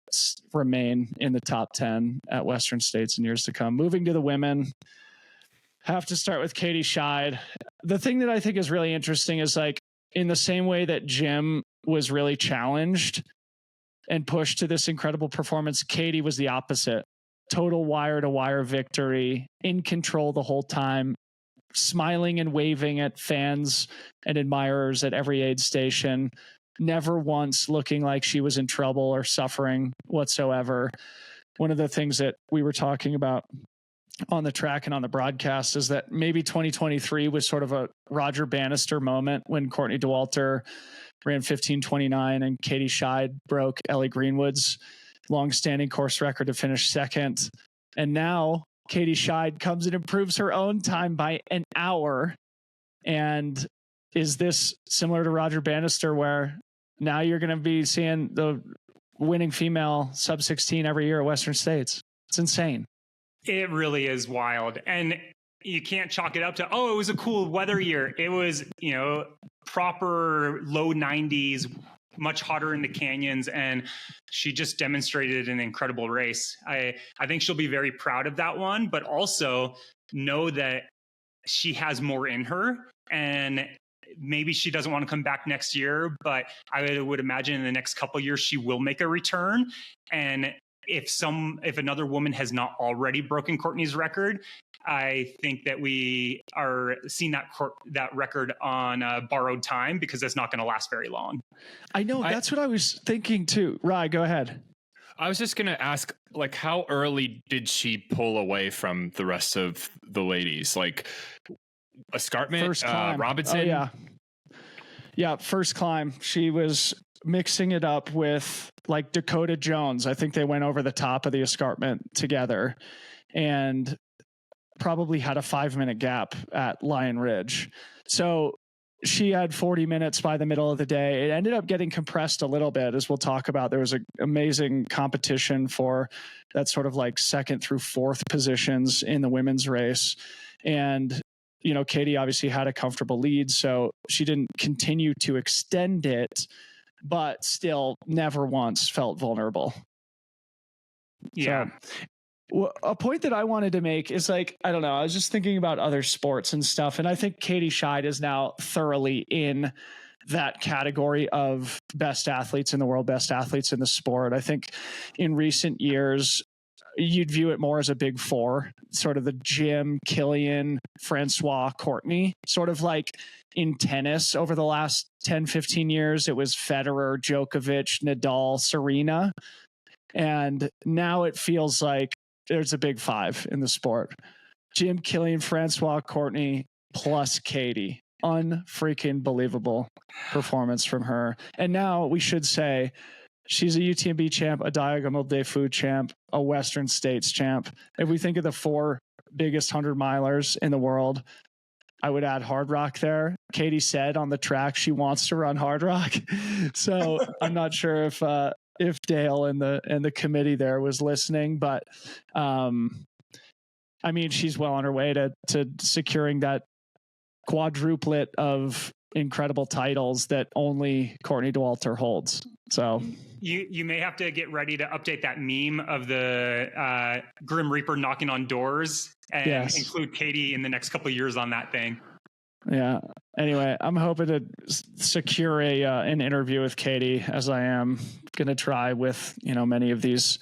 remain in the top 10 at Western States in years to come. Moving to the women, have to start with Katie Schide. The thing that I think is really interesting is, in the same way that Jim was really challenged and pushed to this incredible performance, Katie was the opposite. Total wire-to-wire victory, in control the whole time, smiling and waving at fans and admirers at every aid station, never once looking like she was in trouble or suffering whatsoever. One of the things that we were talking about on the track and on the broadcast is that maybe 2023 was sort of a Roger Bannister moment when Courtney Dauwalter ran 15:29 and Katie Schide broke Ellie Greenwood's long-standing course record to finish second. And now Katie Schide comes and improves her own time by an hour. And is this similar to Roger Bannister, where now you're going to be seeing the winning female sub-16 every year at Western States? It's insane. It really is wild. And you can't chalk it up to, it was a cool weather year. It was, proper low 90s, much hotter in the canyons, and she just demonstrated an incredible race. I think she'll be very proud of that one, but also know that she has more in her, and maybe she doesn't want to come back next year, but I would imagine in the next couple of years she will make a return. And if another woman has not already broken Courtney's record, I think that we are seeing that record on borrowed time, because it's not going to last very long. I know. That's what I was thinking too. Rye, go ahead. I was just going to ask, how early did she pull away from the rest of the ladies? Escarpment, Robinson? Oh, yeah. Yeah, first climb. She was mixing it up with Dakota Jones. I think they went over the top of the escarpment together and probably had a 5-minute gap at Lion Ridge. So she had 40 minutes by the middle of the day. It ended up getting compressed a little bit, as we'll talk about. There was an amazing competition for that sort of second through fourth positions in the women's race. And, Katie obviously had a comfortable lead, so she didn't continue to extend it, but still never once felt vulnerable. Yeah. So, a point that I wanted to make is I don't know, I was just thinking about other sports and stuff, and I think Katie Schide is now thoroughly in that category of best athletes in the world, best athletes in the sport. I think in recent years, you'd view it more as a big four, sort of the Jim, Killian, Francois, Courtney, sort of like in tennis over the last 10, 15 years, it was Federer, Djokovic, Nadal, Serena. And now it feels like there's a big five in the sport. Jim, Killian, Francois, Courtney, plus Katie. Unfreaking believable performance from her. And now we should say she's a UTMB champ, a Diagonal Day Food champ, a Western States champ. If we think of the four biggest 100-milers in the world, I would add Hard Rock there. Katie said on the track she wants to run Hard Rock. So I'm not sure if Dale and the committee there was listening, but I mean, she's well on her way to securing that quadruplet of incredible titles that only Courtney Dauwalter holds. So you may have to get ready to update that meme of the Grim Reaper knocking on doors and include Katie in the next couple of years on that thing. Yeah. Anyway, I'm hoping to secure an interview with Katie, as I am going to try with, many of these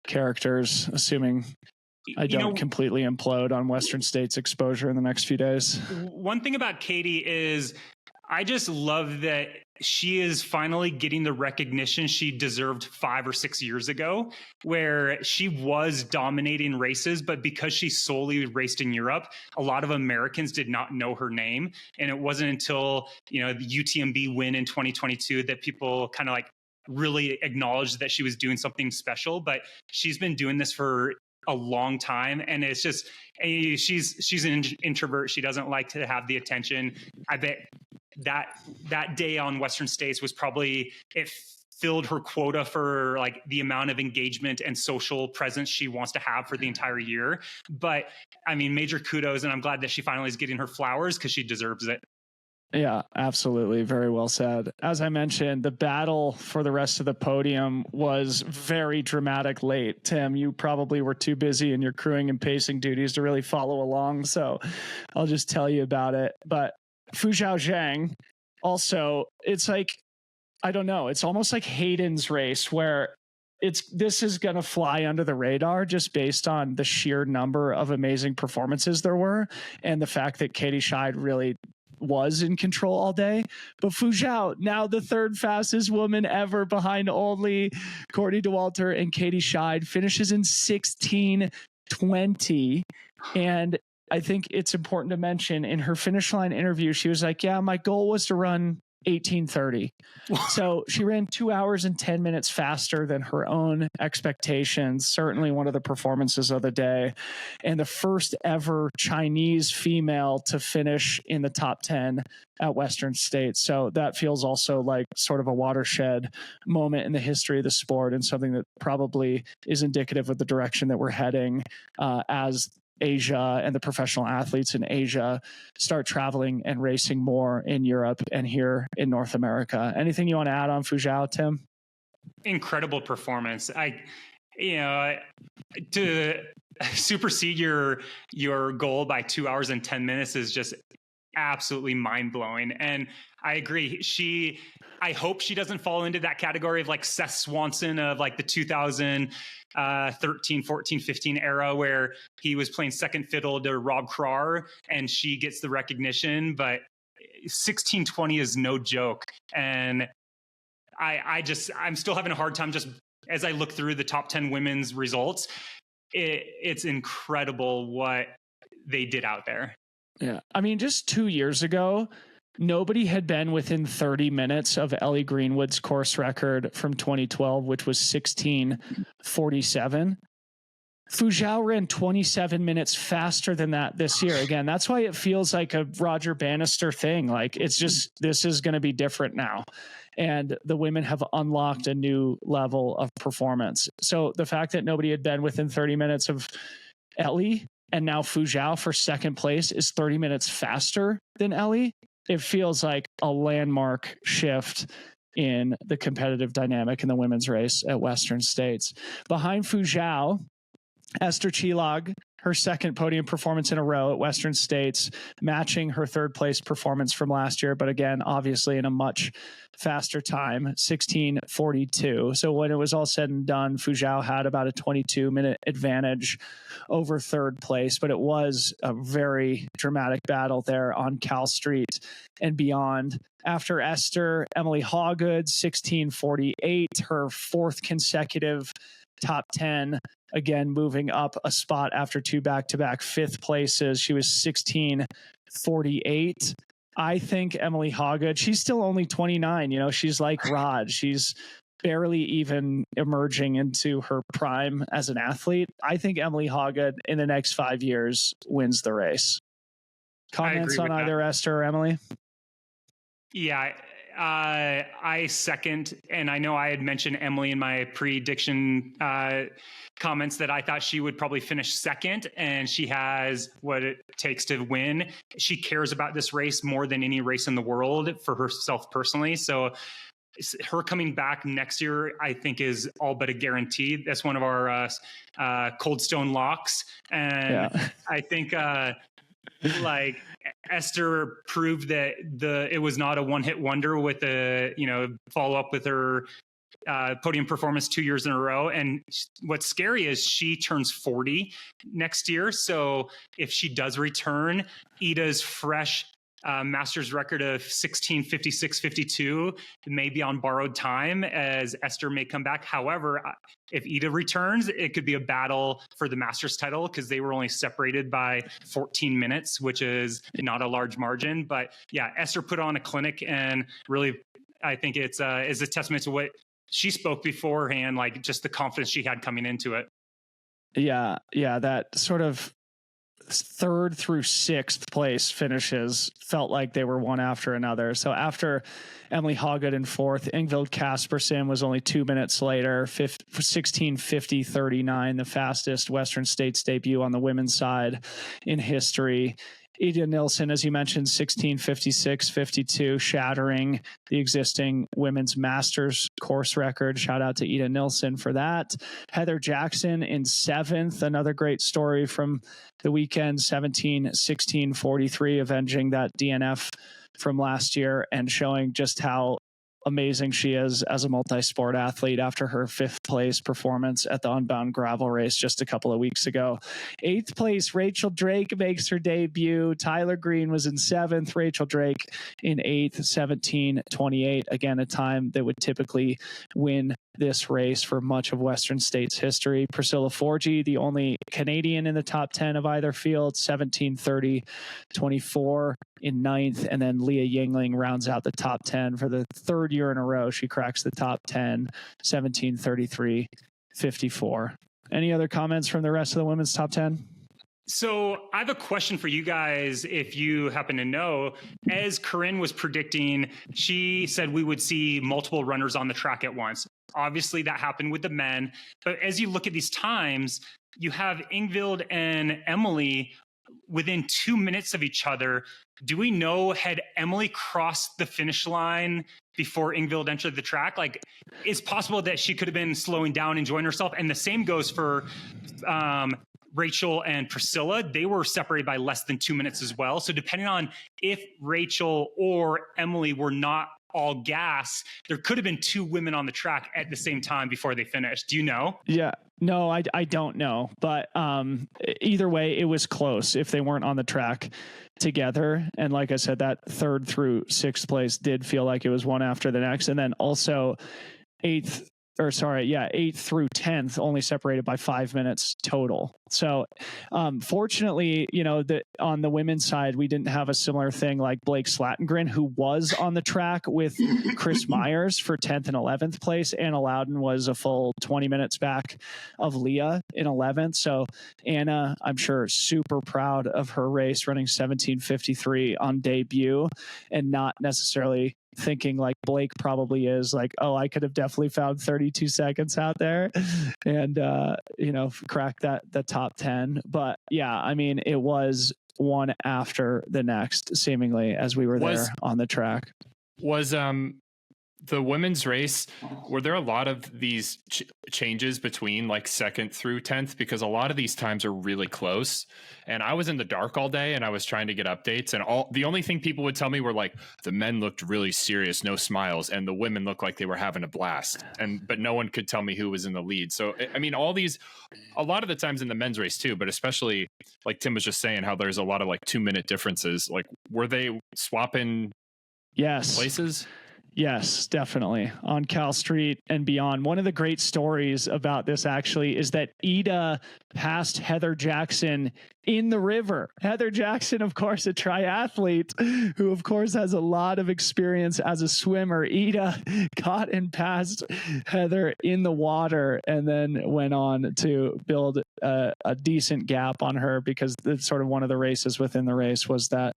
characters, assuming I don't completely implode on Western States exposure in the next few days. One thing about Katie is I just love that she is finally getting the recognition she deserved 5 or 6 years ago, where she was dominating races, but because she solely raced in Europe, a lot of Americans did not know her name. And it wasn't until, the UTMB win in 2022 that people kind of like really acknowledged that she was doing something special. But she's been doing this for a long time, and it's just she's an introvert. She doesn't like to have the attention. I bet that day on Western States was probably it filled her quota for like the amount of engagement and social presence she wants to have for the entire year. But I mean, major kudos, and I'm glad that she finally is getting her flowers because she deserves it. Yeah, absolutely. Very well said. As I mentioned, the battle for the rest of the podium was very dramatic late. Tim, you probably were too busy in your crewing and pacing duties to really follow along. So I'll just tell you about it. But Fuzhao Xiang, also, it's like, I don't know, it's almost like Hayden's race where this is going to fly under the radar just based on the sheer number of amazing performances there were and the fact that Katie Schide really was in control all day. But Fuzhao, now the third fastest woman ever behind only Courtney Dauwalter and Katie Schide, finishes in 16:20. And I think it's important to mention in her finish line interview, she was like, yeah, my goal was to run 18:30. So she ran 2 hours and 10 minutes faster than her own expectations. Certainly one of the performances of the day, and the first ever Chinese female to finish in the top 10 at Western States. So that feels also like sort of a watershed moment in the history of the sport, and something that probably is indicative of the direction that we're heading as Asia and the professional athletes in Asia start traveling and racing more in Europe and here in North America. Anything you want to add on Fuzhao, Tim? Incredible performance. To supersede your goal by 2 hours and 10 minutes is just absolutely mind-blowing. And I agree. I hope she doesn't fall into that category of like Seth Swanson of like the 2013, 14, 15 era where he was playing second fiddle to Rob Krar and she gets the recognition. But 16:20 is no joke. And I'm still having a hard time just as I look through the top 10 women's results. It's incredible what they did out there. Yeah. I mean, just 2 years ago, nobody had been within 30 minutes of Ellie Greenwood's course record from 2012, which was 16:47. Fuzhao ran 27 minutes faster than that this year. Again, that's why it feels like a Roger Bannister thing. Like it's just, this is going to be different now. And the women have unlocked a new level of performance. So the fact that nobody had been within 30 minutes of Ellie and now Fuzhao for second place is 30 minutes faster than Ellie, it feels like a landmark shift in the competitive dynamic in the women's race at Western States. Behind Fuzhao, Eszter Csillag her second podium performance in a row at Western States, matching her third place performance from last year. But again, obviously in a much faster time, 16:42. So when it was all said and done, Fuzhao had about a 22-minute advantage over third place, but it was a very dramatic battle there on Cal Street and beyond. After Eszter, Emily Hawgood, 16:48, her fourth consecutive top 10, again moving up a spot after two back-to-back fifth places. She was 16:48. I think Emily Hawgood, she's still only 29. You know, she's like Rod. She's barely even emerging into her prime as an athlete. I think Emily Hawgood in the next 5 years wins the race. Comments on either Eszter or Emily? Yeah, I second, and I know I had mentioned Emily in my prediction comments that I thought she would probably finish second, and she has what it takes to win. She cares about this race more than any race in the world for herself personally. So her coming back next year, I think, is all but a guarantee. That's one of our Cold Stone locks. And yeah. I think like Eszter proved that it was not a one-hit wonder with the, follow up with her podium performance 2 years in a row. And what's scary is she turns 40 next year. So if she does return, Ida's fresh master's record of 16:56:52 may be on borrowed time, as Eszter may come back. However, if Ida returns, it could be a battle for the master's title because they were only separated by 14 minutes, which is not a large margin. But yeah, Eszter put on a clinic, and really, I think it's is a testament to what she spoke beforehand, like just the confidence she had coming into it. Yeah, that sort of third through sixth place finishes felt like they were one after another. So after Emily Hawgood in fourth, Ingvild Kaspersen was only 2 minutes later, 16:50:39, the fastest Western States debut on the women's side in history. Ida Nilsson, as you mentioned, 16:56:52, shattering the existing women's masters course record. Shout out to Ida Nilsson for that. Heather Jackson in seventh, another great story from the weekend, 17:16:43, avenging that DNF from last year and showing just how amazing she is as a multi-sport athlete after her fifth place performance at the Unbound gravel race just a couple of weeks ago. Eighth place, Rachel Drake makes her debut. Tyler Green was in seventh, Rachel Drake in eighth, 17:28. Again, a time that would typically win this race for much of Western States history. Priscilla Forgy, the only Canadian in the top 10 of either field, 17:30:24 in ninth. And then Leah Yingling rounds out the top 10 for the third year in a row. She cracks the top 10, 17:33:54. Any other comments from the rest of the women's top 10? So I have a question for you guys, if you happen to know. As Corinne was predicting, she said we would see multiple runners on the track at once. Obviously, that happened with the men. But as you look at these times, you have Ingvild and Emily within 2 minutes of each other. Do we know, had Emily crossed the finish line before Ingvild entered the track? Like, it's possible that she could have been slowing down, enjoying herself. And the same goes for Rachel and Priscilla. They were separated by less than 2 minutes as well. So depending on if Rachel or Emily were not all gas, there could have been two women on the track at the same time before they finished. Do you know? Yeah, no, I don't know. But either way, it was close if they weren't on the track together. And like I said, that third through sixth place did feel like it was one after the next. And then also eighth through 10th only separated by 5 minutes total. So fortunately, on the women's side, we didn't have a similar thing like Blake Slatengren, who was on the track with Chris Myers for 10th and 11th place. Anna Loudon was a full 20 minutes back of Leah in 11th. So Anna, I'm sure, super proud of her race, running 17:53 on debut, and not necessarily thinking like Blake probably is, like, oh, I could have definitely found 32 seconds out there and crack the top 10. But yeah, I mean, it was one after the next seemingly as we were there on the track. Was The women's race, were there a lot of these changes between like 2nd through 10th? Because a lot of these times are really close. And I was in the dark all day and I was trying to get updates. And the only thing people would tell me were like, the men looked really serious, no smiles. And the women looked like they were having a blast. But no one could tell me who was in the lead. So, I mean, a lot of the times in the men's race too, but especially like Tim was just saying, how there's a lot of like 2-minute differences. Like, were they swapping places? Yes, definitely. On Cal Street and beyond. One of the great stories about this actually is that Ida passed Heather Jackson in the river. Heather Jackson, of course, a triathlete who, of course, has a lot of experience as a swimmer. Ida caught and passed Heather in the water and then went on to build a decent gap on her, because it's sort of one of the races within the race was that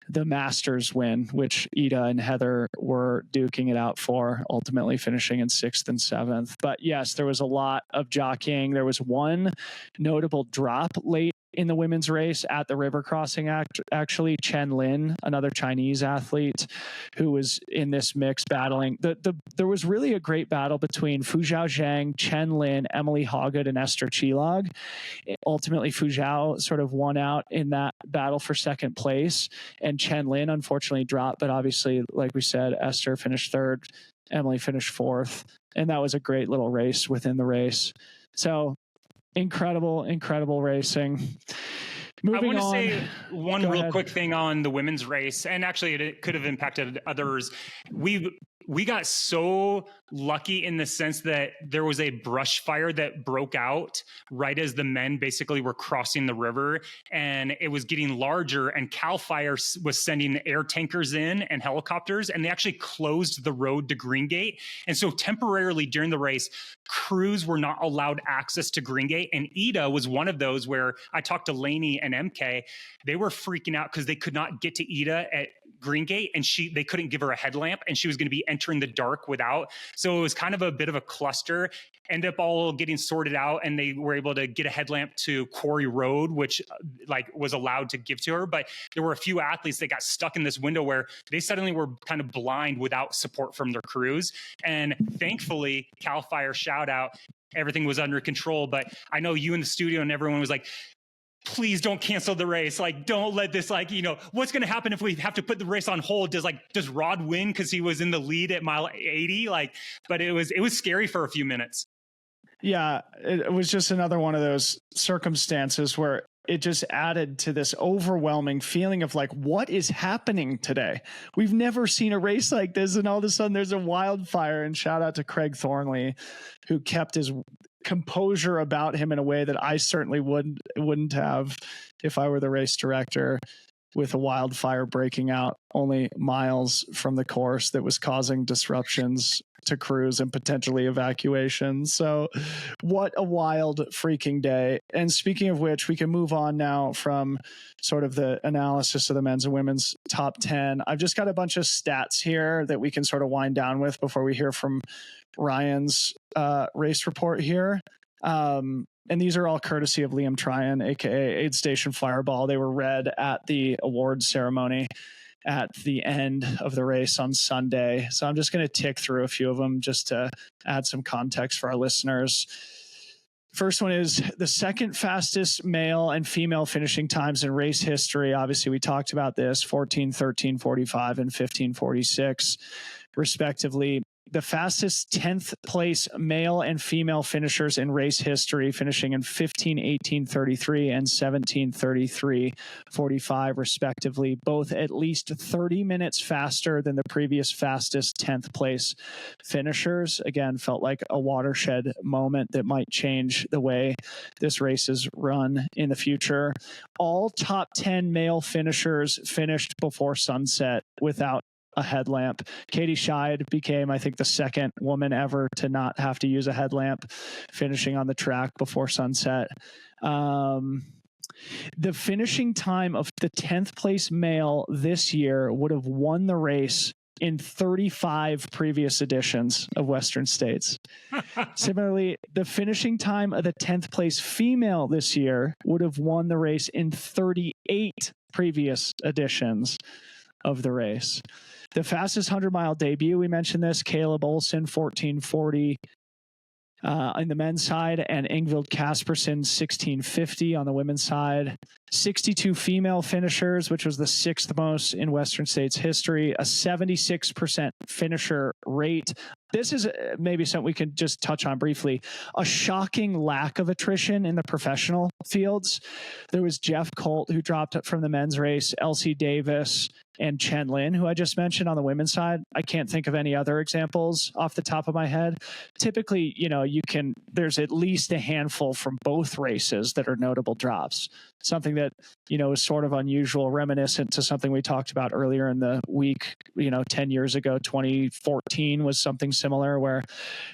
the Masters win, which Ida and Heather were duking it out for, ultimately finishing in 6th and 7th. But yes, there was a lot of jockeying. There was one notable drop late in the women's race at the river crossing, actually. Chen Lin, another Chinese athlete who was in this mix battling. There was really a great battle between Fuzhao Xiang, Chen Lin, Emily Hawgood, and Eszter Csillag. Ultimately, Fuzhao sort of won out in that battle for 2nd place, and Chen Lin unfortunately dropped. But obviously, like we said, Eszter finished 3rd, Emily finished 4th, and that was a great little race within the race. So incredible racing. Moving I want to on. say one real quick thing on the women's race, and actually it could have impacted others. We got so lucky in the sense that there was a brush fire that broke out right as the men basically were crossing the river, and it was getting larger, and Cal Fire was sending air tankers in and helicopters, and they actually closed the road to Green Gate. And so temporarily during the race, crews were not allowed access to Green Gate. And Ida was one of those where I talked to Lainey and MK. They were freaking out because they could not get to Ida at Green Gate, and they couldn't give her a headlamp, and she was going to be entering the dark without. So it was kind of a bit of a cluster. Ended up all getting sorted out, and they were able to get a headlamp to Quarry Road, which like was allowed to give to her. But there were a few athletes that got stuck in this window where they suddenly were kind of blind without support from their crews. And thankfully, Cal Fire, shout out, everything was under control. But I know you in the studio and everyone was like, please don't cancel the race. Like, don't let this, like, what's going to happen if we have to put the race on hold? Does Rod win because he was in the lead at mile 80? But it was scary for a few minutes. Yeah, it was just another one of those circumstances where it just added to this overwhelming feeling of like, what is happening today? We've never seen a race like this, and all of a sudden there's a wildfire. And shout out to Craig Thornley, who kept his composure about him in a way that I certainly wouldn't have if I were the race director, with a wildfire breaking out only miles from the course that was causing disruptions to crews and potentially evacuations. So what a wild freaking day. And speaking of which, we can move on now from sort of the analysis of the men's and women's top 10. I've just got a bunch of stats here that we can sort of wind down with before we hear from Ryan's race report here. And these are all courtesy of Liam Tryon, aka Aid Station Fireball. They were read at the awards ceremony at the end of the race on Sunday. So I'm just going to tick through a few of them just to add some context for our listeners. First one is the second fastest male and female finishing times in race history. Obviously, we talked about this, 14:13:45 and 15:46, respectively. The fastest 10th place male and female finishers in race history, finishing in 15:18:33 and 17:33:45, respectively, both at least 30 minutes faster than the previous fastest 10th place finishers. Again, felt like a watershed moment that might change the way this race is run in the future. All top 10 male finishers finished before sunset without a headlamp. Katie Schide became, I think, the second woman ever to not have to use a headlamp, finishing on the track before sunset. The finishing time of the 10th place male this year would have won the race in 35 previous editions of Western States. Similarly, the finishing time of the 10th place female this year would have won the race in 38 previous editions of the race. The fastest 100-mile debut, we mentioned this, Caleb Olson, 1440 in the men's side, and Ingvild Kaspersen, 1650 on the women's side. 62 female finishers, which was the 6th most in Western States history, a 76% finisher rate. This is maybe something we could just touch on briefly. A shocking lack of attrition in the professional fields. There was Jeff Colt, who dropped from the men's race, Elsie Davis, and Chen Lin, who I just mentioned on the women's side. I can't think of any other examples off the top of my head. Typically, there's at least a handful from both races that are notable drops. Something that, is sort of unusual, reminiscent to something we talked about earlier in the week, 10 years ago, 2014 was something similar, where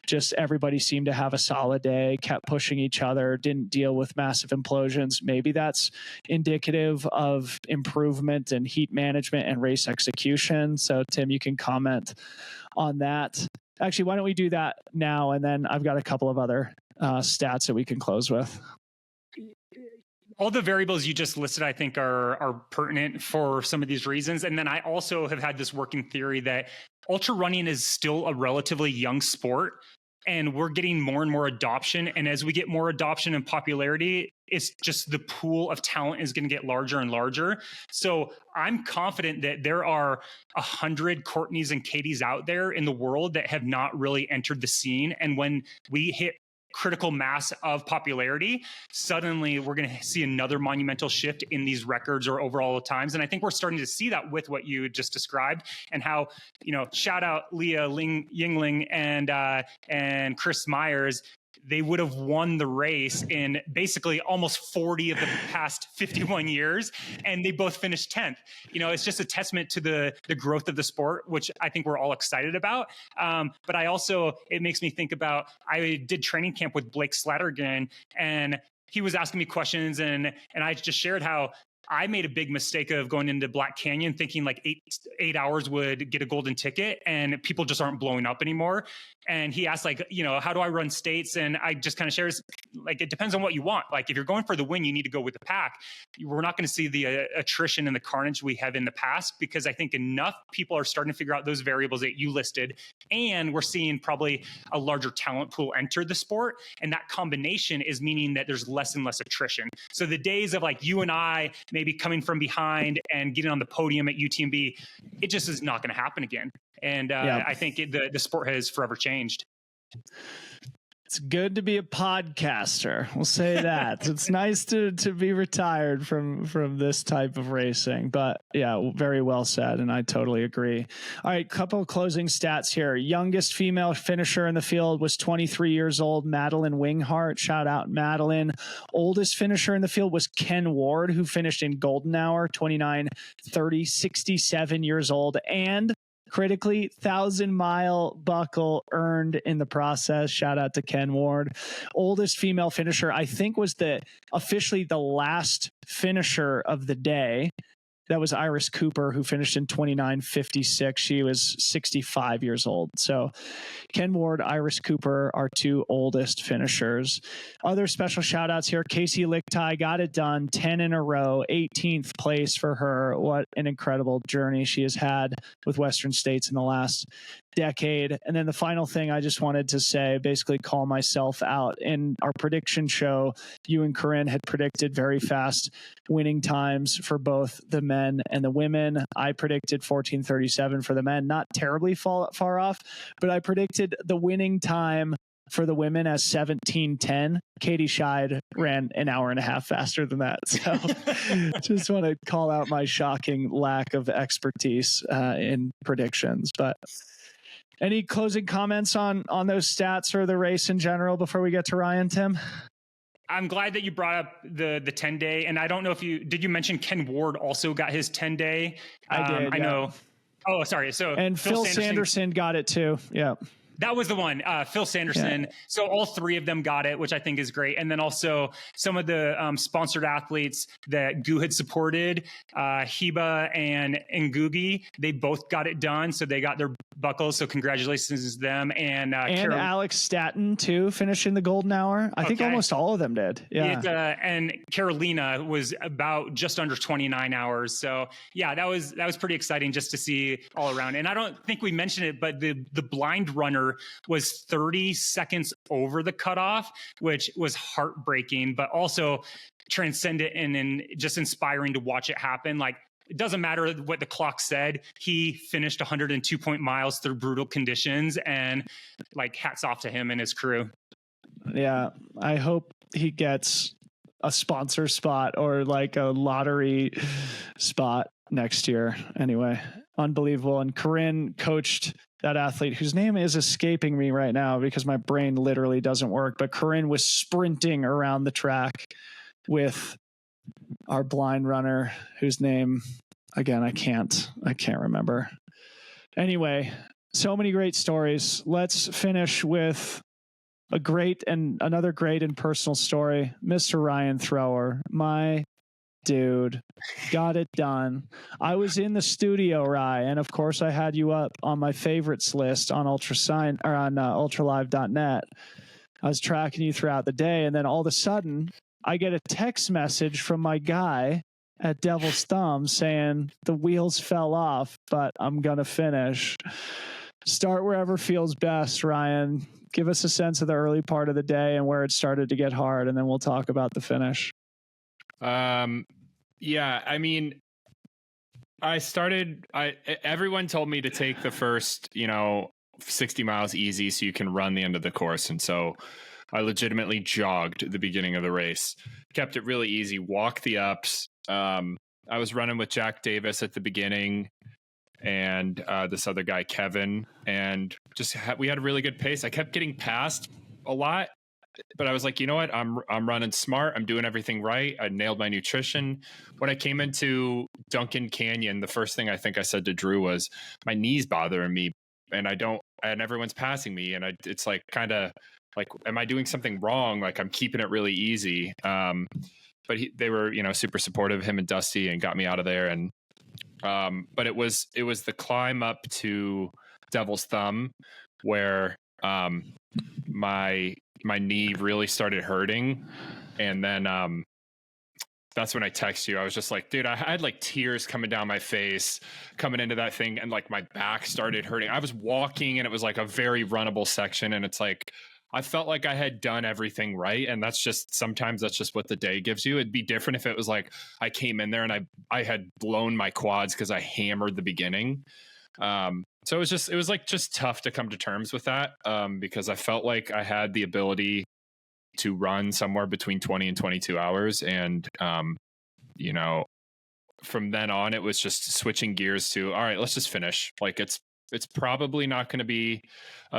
just everybody seemed to have a solid day, kept pushing each other, didn't deal with massive implosions. Maybe that's indicative of improvement in heat management and race execution. So Tim, you can comment on that. Actually, why don't we do that now? And then I've got a couple of other stats that we can close with. All the variables you just listed, I think, are pertinent for some of these reasons. And then I also have had this working theory that ultra running is still a relatively young sport, and we're getting more and more adoption. And as we get more adoption and popularity, it's just the pool of talent is going to get larger and larger. So I'm confident that there are 100 Courtneys and Katies out there in the world that have not really entered the scene. And when we hit critical mass of popularity, suddenly we're going to see another monumental shift in these records or overall times. And I think we're starting to see that with what you just described, and how, shout out Leah Yingling and Chris Myers. They would have won the race in basically almost 40 of the past 51 years, and they both finished 10th. It's just a testament to the growth of the sport, which I think we're all excited about. But it makes me think about, I did training camp with Blake Slattergan, and he was asking me questions, and I just shared how I made a big mistake of going into Black Canyon thinking like eight hours would get a golden ticket, and people just aren't blowing up anymore. And he asked, how do I run states? And I just kind of shared, it depends on what you want. Like, if you're going for the win, you need to go with the pack. We're not going to see the attrition and the carnage we have in the past, because I think enough people are starting to figure out those variables that you listed. And we're seeing probably a larger talent pool enter the sport. And that combination is meaning that there's less and less attrition. So the days of you and I maybe coming from behind and getting on the podium at UTMB, it just is not going to happen again. And I think the sport has forever changed. It's good to be a podcaster. We'll say that. It's nice to be retired from this type of racing. But yeah, very well said. And I totally agree. All right, couple of closing stats here. Youngest female finisher in the field was 23 years old, Madeline Winghart. Shout out Madeline. Oldest finisher in the field was Ken Ward, who finished in golden hour, 29:30, 67 years old. And critically, 1,000-mile buckle earned in the process. Shout out to Ken Ward. Oldest female finisher, I think, was officially the last finisher of the day. That was Iris Cooper, who finished in 29:56. She was 65 years old. So Ken Ward, Iris Cooper, are two oldest finishers. Other special shout outs here. Casey Lichtai got it done, 10 in a row, 18th place for her. What an incredible journey she has had with Western States in the last decade. And then the final thing I just wanted to say, basically call myself out. In our prediction show, you and Corinne had predicted very fast winning times for both the men and the women. I predicted 14:37 for the men, not terribly far off, but I predicted the winning time for the women as 17:10. Katie Schide ran an hour and a half faster than that. So just want to call out my shocking lack of expertise in predictions. But any closing comments on those stats or the race in general before we get to Ryan, Tim? I'm glad that you brought up the 10-day. And I don't know if did you mention Ken Ward also got his 10-day? I did. I know. Oh, sorry. So and Phil Sanderson got it too. Yeah. That was the one, Phil Sanderson. Yeah. So all three of them got it, which I think is great. And then also some of the sponsored athletes that Gu had supported, Hiba and Ngugi, they both got it done. So they got their buckles. So congratulations to them. And Alex Staton too, finishing the golden hour. I think almost all of them did. Yeah. And Carolina was about just under 29 hours. So yeah, that was pretty exciting just to see all around. And I don't think we mentioned it, but the blind runner was 30 seconds over the cutoff, which was heartbreaking, but also transcendent and just inspiring to watch it happen. Like, it doesn't matter what the clock said. He finished 102 miles through brutal conditions, and like, hats off to him and his crew. Yeah. I hope he gets a sponsor spot or like a lottery spot next year. Anyway, unbelievable. And Corinne coached that athlete whose name is escaping me right now because my brain literally doesn't work, but Corinne was sprinting around the track with our blind runner whose name, again, I can't remember. Anyway, so many great stories. Let's finish with another great and personal story. Mr. Ryan Thrower, my dude, got it done. I was in the studio, Ryan, and of course I had you up on my favorites list on ultralive.net. I was tracking you throughout the day, and then all of a sudden I get a text message from my guy at Devil's Thumb saying the wheels fell off, but I'm gonna finish. Start wherever feels best, Ryan. Give us a sense of the early part of the day and where it started to get hard, and then we'll talk about the finish. Yeah, I mean, everyone told me to take the first, 60 miles easy so you can run the end of the course. And so I legitimately jogged at the beginning of the race, kept it really easy, walked the ups. I was running with Jack Davis at the beginning and this other guy, Kevin, and we had a really good pace. I kept getting passed a lot, but I was like, you know what? I'm running smart. I'm doing everything right. I nailed my nutrition. When I came into Duncan Canyon, the first thing I think I said to Drew was, my knee's bothering me, and everyone's passing me, and it's like kind of like, am I doing something wrong? Like, I'm keeping it really easy. But they were, super supportive, him and Dusty, and got me out of there. And but it was the climb up to Devil's Thumb where my knee really started hurting, and then that's when I text you. I was just like, dude, I had like tears coming down my face coming into that thing, and like my back started hurting. I was walking, and it was like a very runnable section, and it's like I felt like I had done everything right, and sometimes that's just what the day gives you. It'd be different if it was like I came in there and I had blown my quads because I hammered the beginning. So it was just tough to come to terms with that, because I felt like I had the ability to run somewhere between 20 and 22 hours. And, from then on, it was just switching gears to, all right, let's just finish. Like it's probably not going to be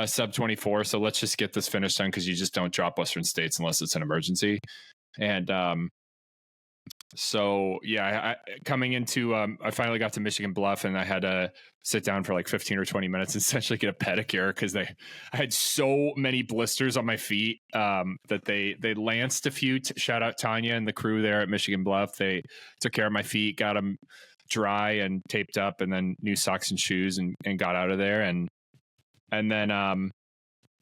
sub 24. So let's just get this finish done, because you just don't drop Western States unless it's an emergency. And, so yeah, coming into, I finally got to Michigan Bluff, and I had to sit down for like 15 or 20 minutes and essentially get a pedicure, because I had so many blisters on my feet that they lanced a few. Shout out Tanya and the crew there at Michigan Bluff. They took care of my feet, got them dry and taped up, and then new socks and shoes, and got out of there. And then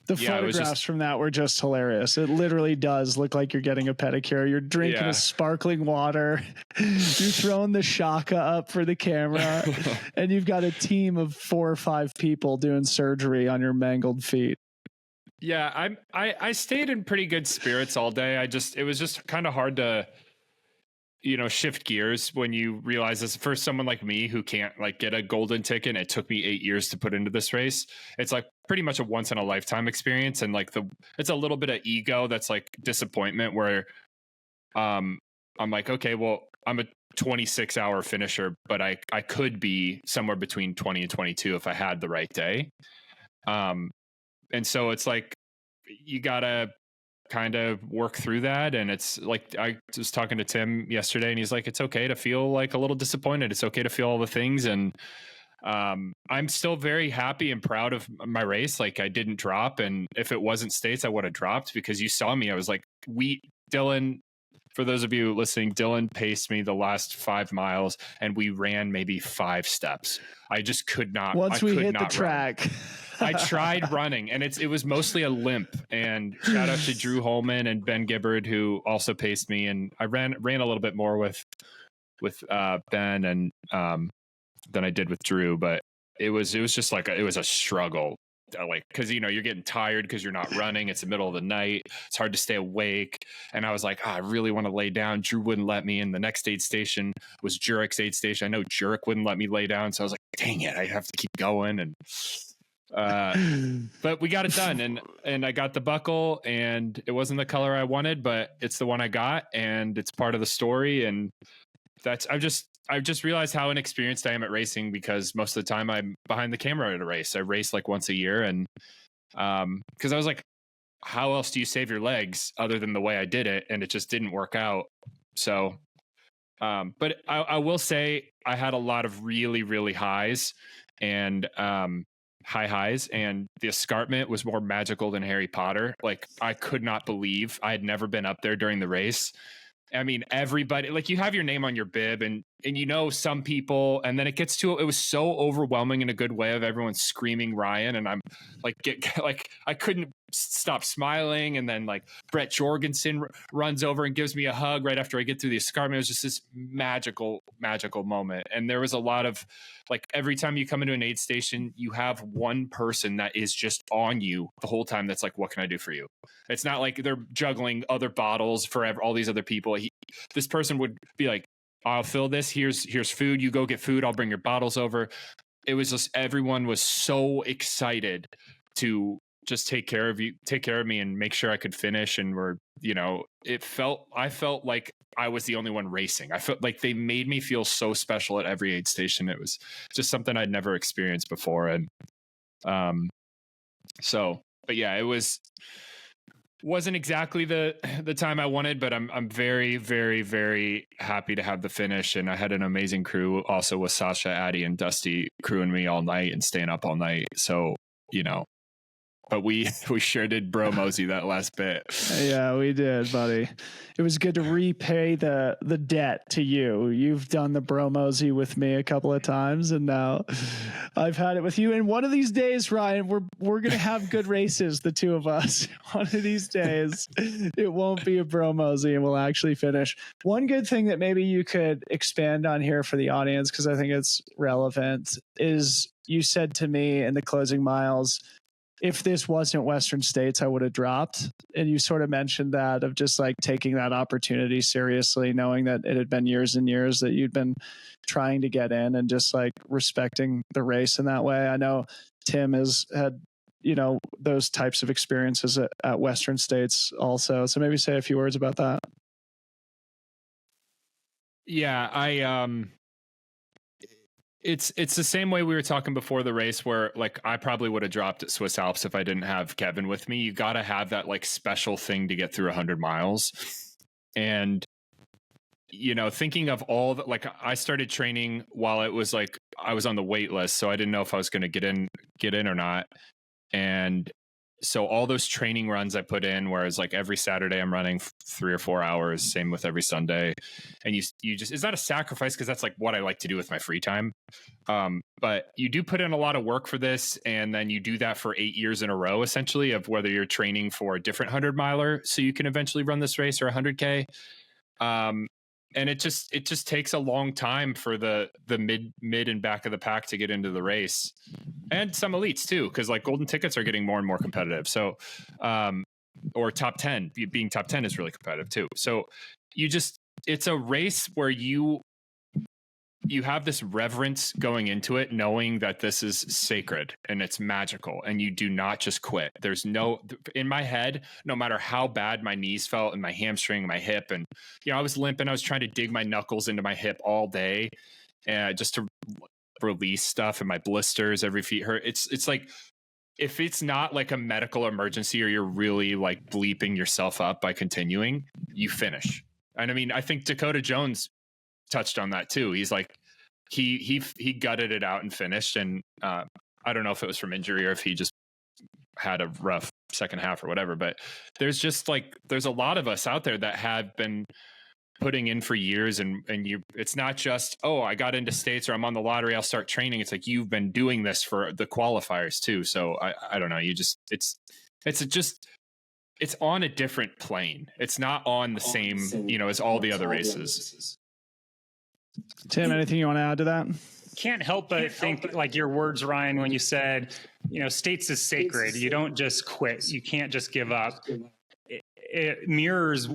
the photographs from that were just hilarious. It literally does look like you're getting a pedicure. You're drinking a sparkling water. You're throwing the shaka up for the camera, and you've got a team of 4 or 5 people doing surgery on your mangled feet. Yeah, I stayed in pretty good spirits all day. It was just kind of hard to, shift gears when you realize this for someone like me who can't like get a golden ticket. It took me 8 years to put into this race. It's like pretty much a once in a lifetime experience. And like it's a little bit of ego. That's like disappointment where, I'm like, okay, well, I'm a 26-hour finisher, but I could be somewhere between 20 and 22 if I had the right day. And so it's like, you gotta kind of work through that. And it's like, I was talking to Tim yesterday, and he's like, it's okay to feel like a little disappointed. It's okay to feel all the things. And I'm still very happy and proud of my race. Like, I didn't drop, and if it wasn't States, I would have dropped, because you saw me. I was like, Dylan, for those of you listening, Dylan paced me the last 5 miles, and we ran maybe 5 steps. I just could not. Once we hit the track, I tried running, and it was mostly a limp. And shout out to Drew Holman and Ben Gibbard, who also paced me. And I ran a little bit more with Ben and than I did with Drew, but it was just like it was a struggle. Like, because you're getting tired because you're not running. It's the middle of the night. It's hard to stay awake. And I was like, I really want to lay down. Drew wouldn't let me. And the next aid station was Jurek's aid station. I know Jurek wouldn't let me lay down, so I was like, dang it, I have to keep going. And but we got it done, and I got the buckle, and it wasn't the color I wanted, but it's the one I got, and it's part of the story. And I've just realized how inexperienced I am at racing, because most of the time I'm behind the camera at a race. I race like once a year. And because I was like, how else do you save your legs other than the way I did it? And it just didn't work out. So, but I will say I had a lot of really, really highs and high highs, and the escarpment was more magical than Harry Potter. Like, I could not believe I had never been up there during the race. I mean, everybody, like, you have your name on your bib, and some people, and then it was so overwhelming in a good way of everyone screaming Ryan, and I'm like, I couldn't stop smiling. And then like Brett Jorgensen runs over and gives me a hug right after I get through the escarpment. It was just this magical moment. And there was a lot of, like, every time you come into an aid station, you have one person that is just on you the whole time. That's like, what can I do for you? It's not like they're juggling other bottles for all these other people. This person would be like, I'll fill this. Here's food. You go get food. I'll bring your bottles over. It was just, everyone was so excited to just take care of me and make sure I could finish. And I felt like I was the only one racing. I felt like they made me feel so special at every aid station. It was just something I'd never experienced before. And but yeah, it wasn't exactly the time I wanted, but I'm very, very, very happy to have the finish. And I had an amazing crew also with Sasha, Addie, and Dusty crewing me all night and staying up all night. So, but we sure did bro mosey that last bit. Yeah, we did, buddy. It was good to repay the debt to you. You've done the bro mosey with me a couple of times, and now I've had it with you. And one of these days, Ryan, we're gonna have good races, the two of us. One of these days, it won't be a bro mosey, and we'll actually finish. One good thing that maybe you could expand on here for the audience, because I think it's relevant, is you said to me in the closing miles, if this wasn't Western States, I would have dropped. And you sort of mentioned that, of just like taking that opportunity seriously, knowing that it had been years and years that you'd been trying to get in, and just like respecting the race in that way. I know Tim has had, those types of experiences at Western States also. So maybe say a few words about that. Yeah, It's the same way we were talking before the race, where like I probably would have dropped at Swiss Alps if I didn't have Kevin with me. You got to have that like special thing to get through 100 miles. And, thinking of all that, like I started training while it was like I was on the wait list. So I didn't know if I was going to get in or not. And so all those training runs I put in, whereas like every Saturday I'm running 3 or 4 hours, same with every Sunday. And you just, it's not a sacrifice, because that's like what I like to do with my free time. But you do put in a lot of work for this. And then you do that for 8 years in a row, essentially, of whether you're training for a different 100 miler, so you can eventually run this race, or 100K. And it just takes a long time for the mid and back of the pack to get into the race, and some elites too, because like golden tickets are getting more and more competitive. So, or top 10, being top 10 is really competitive too. So it's a race where you have this reverence going into it, knowing that this is sacred and it's magical, and you do not just quit. There's in my head, no matter how bad my knees felt and my hamstring, my hip, and I was limping. I was trying to dig my knuckles into my hip all day, just to release stuff, and my blisters, every feet hurt. It's like, if it's not like a medical emergency, or you're really like bleeping yourself up by continuing, you finish. And I mean, I think Dakota Jones touched on that too. He's like, he gutted it out and finished. And I don't know if it was from injury or if he just had a rough second half or whatever. But there's a lot of us out there that have been putting in for years, and it's not just, oh, I got into states or I'm on the lottery, I'll start training. It's like, you've been doing this for the qualifiers too. So I don't know, it's on a different plane. It's not on the same, as all the other races. Tim, anything you want to add to that? Can't help but think like your words, Ryan, when you said, states is sacred. You don't just quit. You can't just give up. It mirrors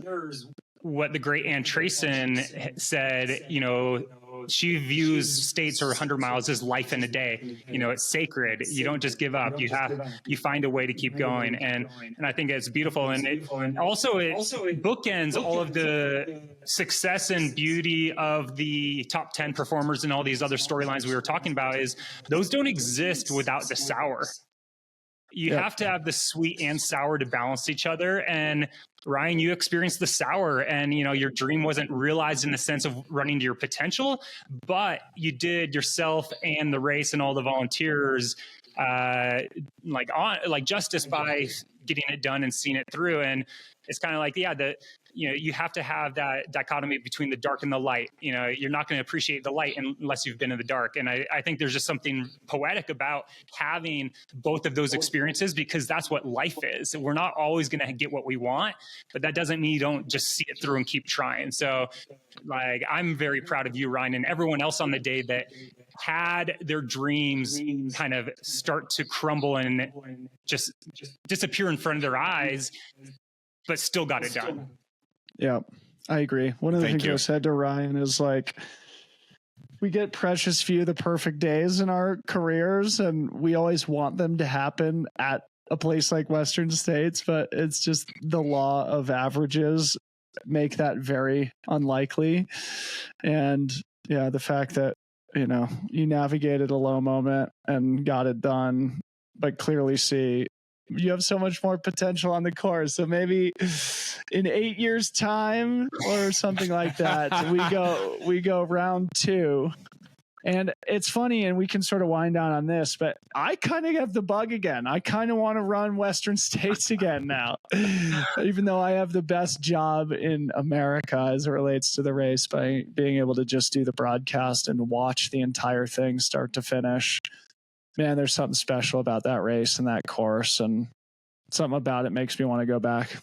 what the great Ann Trayson said. She views states or 100 miles as life in a day. It's sacred. You don't just give up. You find a way to keep going. And I think it's beautiful. And it bookends all of the success and beauty of the top 10 performers and all these other storylines we were talking about. Is those don't exist without the sour. You have to have the sweet and sour to balance each other. And Ryan, you experienced the sour, and your dream wasn't realized in the sense of running to your potential, but you did yourself and the race and all the volunteers justice by getting it done and seeing it through. And it's kind of like, you have to have that dichotomy between the dark and the light. You're not going to appreciate the light unless you've been in the dark. And I think there's just something poetic about having both of those experiences, because that's what life is. We're not always going to get what we want, but that doesn't mean you don't just see it through and keep trying. So I'm very proud of you, Ryan, and everyone else on the day that had their dreams kind of start to crumble and just disappear in front of their eyes, but still got it done. Yeah, I agree. One of the things I said to Ryan is we get precious few of the perfect days in our careers, and we always want them to happen at a place like Western States, but it's just the law of averages make that very unlikely. And the fact that, you navigated a low moment and got it done, but clearly see you have so much more potential on the course. So maybe in 8 years' time or something like that, we go round 2. And it's funny, and we can sort of wind down on this, but I kind of have the bug again. I kind of want to run Western States again now, even though I have the best job in America as it relates to the race by being able to just do the broadcast and watch the entire thing start to finish. Man, there's something special about that race and that course, and something about it makes me want to go back.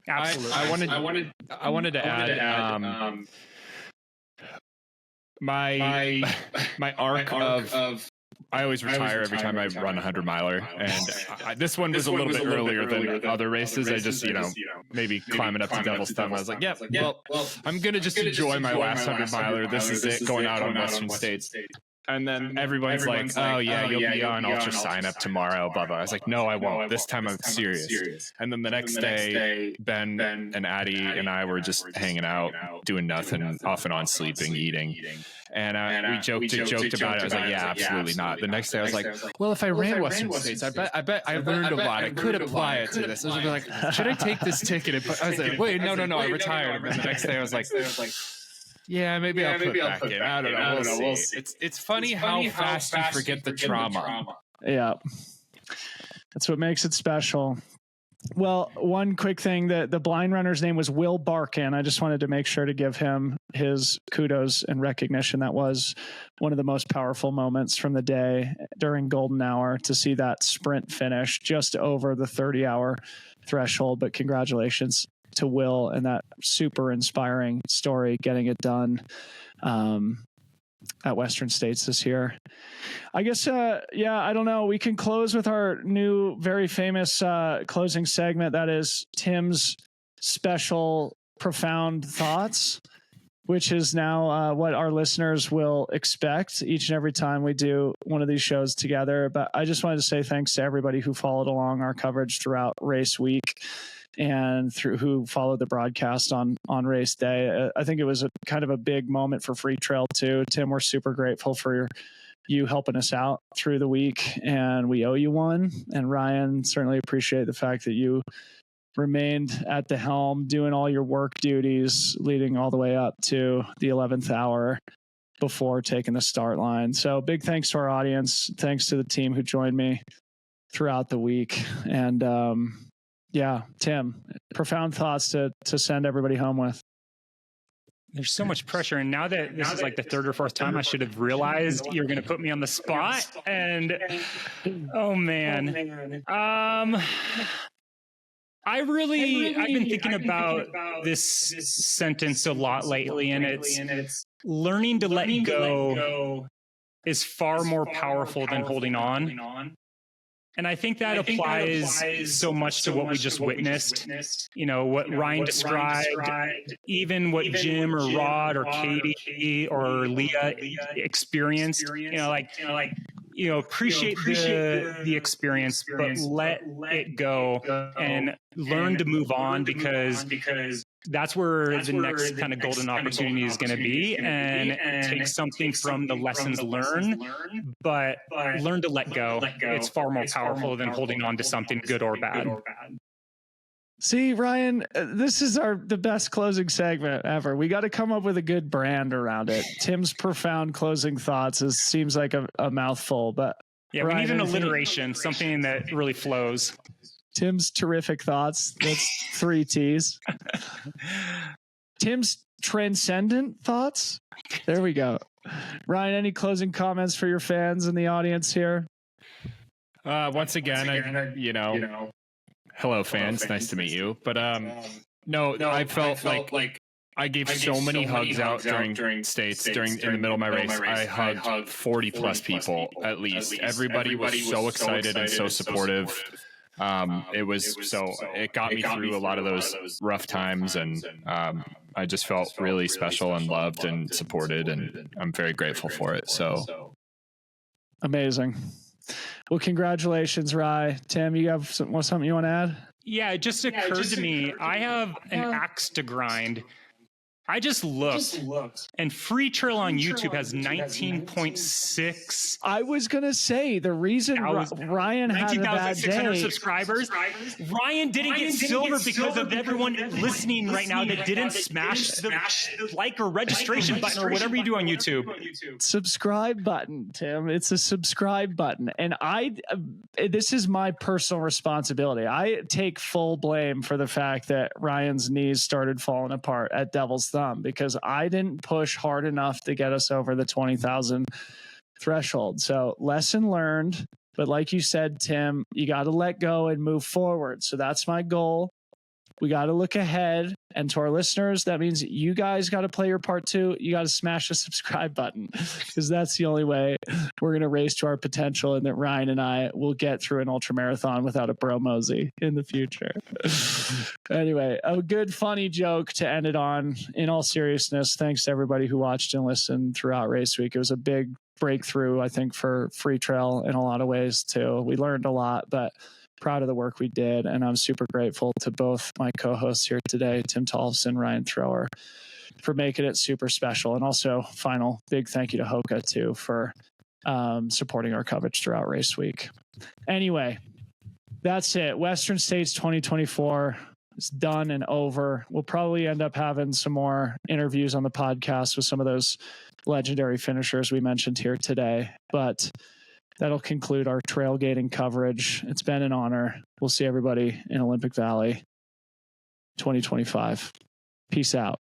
Absolutely. I wanted to add my arc of I always retire every time I run a 100-miler, and this one was a little bit earlier than other races. I just, maybe climbing up to Devil's Thumb, I was like, yeah, well, I'm gonna just enjoy my last 100-miler. This is it, going out on Western States. And then everyone's like, oh yeah, you'll be on Ultra Sign Up tomorrow, blah, blah. I was like, no, I won't. This time I'm serious. And then the next day, Ben and Addie and I were just hanging out, doing nothing, off and on, sleeping, eating. And we joked about it. I was like, yeah, absolutely not. The next day I was like, well, if I ran Western States, I bet I learned a lot. I could apply it to this. I was like, should I take this ticket? I was like, wait, no, I retired. And the next day I was like, yeah, maybe I'll put back in. I don't know. We'll see. It's funny how fast you forget the trauma. Yeah. That's what makes it special. Well, one quick thing, that the blind runner's name was Will Barkin. I just wanted to make sure to give him his kudos and recognition. That was one of the most powerful moments from the day during golden hour, to see that sprint finish just over the 30-hour threshold. But congratulations to Will and that super inspiring story, getting it done at Western States this year. I guess, I don't know. We can close with our new, very famous closing segment. That is Tim's special, profound thoughts, which is now what our listeners will expect each and every time we do one of these shows together. But I just wanted to say thanks to everybody who followed along our coverage throughout race week and who followed the broadcast on race day. I think it was a kind of a big moment for Freetrail too. Tim, we're super grateful for you helping us out through the week, and we owe you one. And Ryan, certainly appreciate the fact that you remained at the helm, doing all your work duties, leading all the way up to the 11th hour. before taking the start line. So big thanks to our audience. Thanks to the team who joined me throughout the week. And Tim, profound thoughts to send everybody home with. There's so much pressure. And now that this is like the third or fourth time, I should have realized you're going to put me on the spot. And oh man. I've been thinking about this sentence a lot lately, and it's learning to let go is far more powerful than holding on. And I think that applies so much to what we just witnessed. You know, what Ryan described, even what Jim or Rod or Katie or Leah experienced. Appreciate the experience, but let it go and learn to move on, because that's where the next kind of golden opportunity is going to be, and take something from the lessons learned, but learn to let go. It's far more powerful than holding on to something good or bad. See, Ryan, this is the best closing segment ever. We got to come up with a good brand around it. Tim's profound closing thoughts seems like a mouthful, but yeah, Ryan, we need an alliteration, something that really flows. Tim's terrific thoughts. That's 3 T's. Tim's transcendent thoughts. There we go. Ryan, any closing comments for your fans in the audience here? Once again, hello fans. Nice to meet you. But I felt like I gave so many hugs out during states in the middle of my race. I hugged 40 plus people at least. Everybody was so excited and so supportive. It got me through a lot of those rough times, and I just felt really special and loved and supported, and I'm very grateful for it. So amazing. Well, congratulations, Rye. Tim, you have something you want to add? Yeah, it just occurred to me. I have an axe to grind. I just looked, and Freetrail on YouTube has 19.6. I was going to say, the reason Ryan had a bad day. Subscribers. Ryan didn't get silver because of everyone listening right now that didn't smash the like or registration button or whatever you do on YouTube. Subscribe button, Tim. It's a subscribe button. And this is my personal responsibility. I take full blame for the fact that Ryan's knees started falling apart at Devil's Thumb, because I didn't push hard enough to get us over the 20,000 threshold. So lesson learned, but like you said, Tim, you got to let go and move forward. So that's my goal. We got to look ahead, and to our listeners, that means you guys got to play your part too. You got to smash the subscribe button, because that's the only way we're going to race to our potential, and that Ryan and I will get through an ultra marathon without a bro mosey in the future. Anyway, a good funny joke to end it on. In all seriousness, thanks to everybody who watched and listened throughout race week. It was a big breakthrough, I think, for Freetrail in a lot of ways too. We learned a lot, but proud of the work we did, and I'm super grateful to both my co-hosts here today, Tim Tollefson, Ryan Thrower, for making it super special. And also, final big thank you to HOKA too for supporting our coverage throughout race week. Anyway, that's it. Western States 2024 is done and over. We'll probably end up having some more interviews on the podcast with some of those legendary finishers we mentioned here today, but that'll conclude our trailgating coverage. It's been an honor. We'll see everybody in Olympic Valley 2025. Peace out.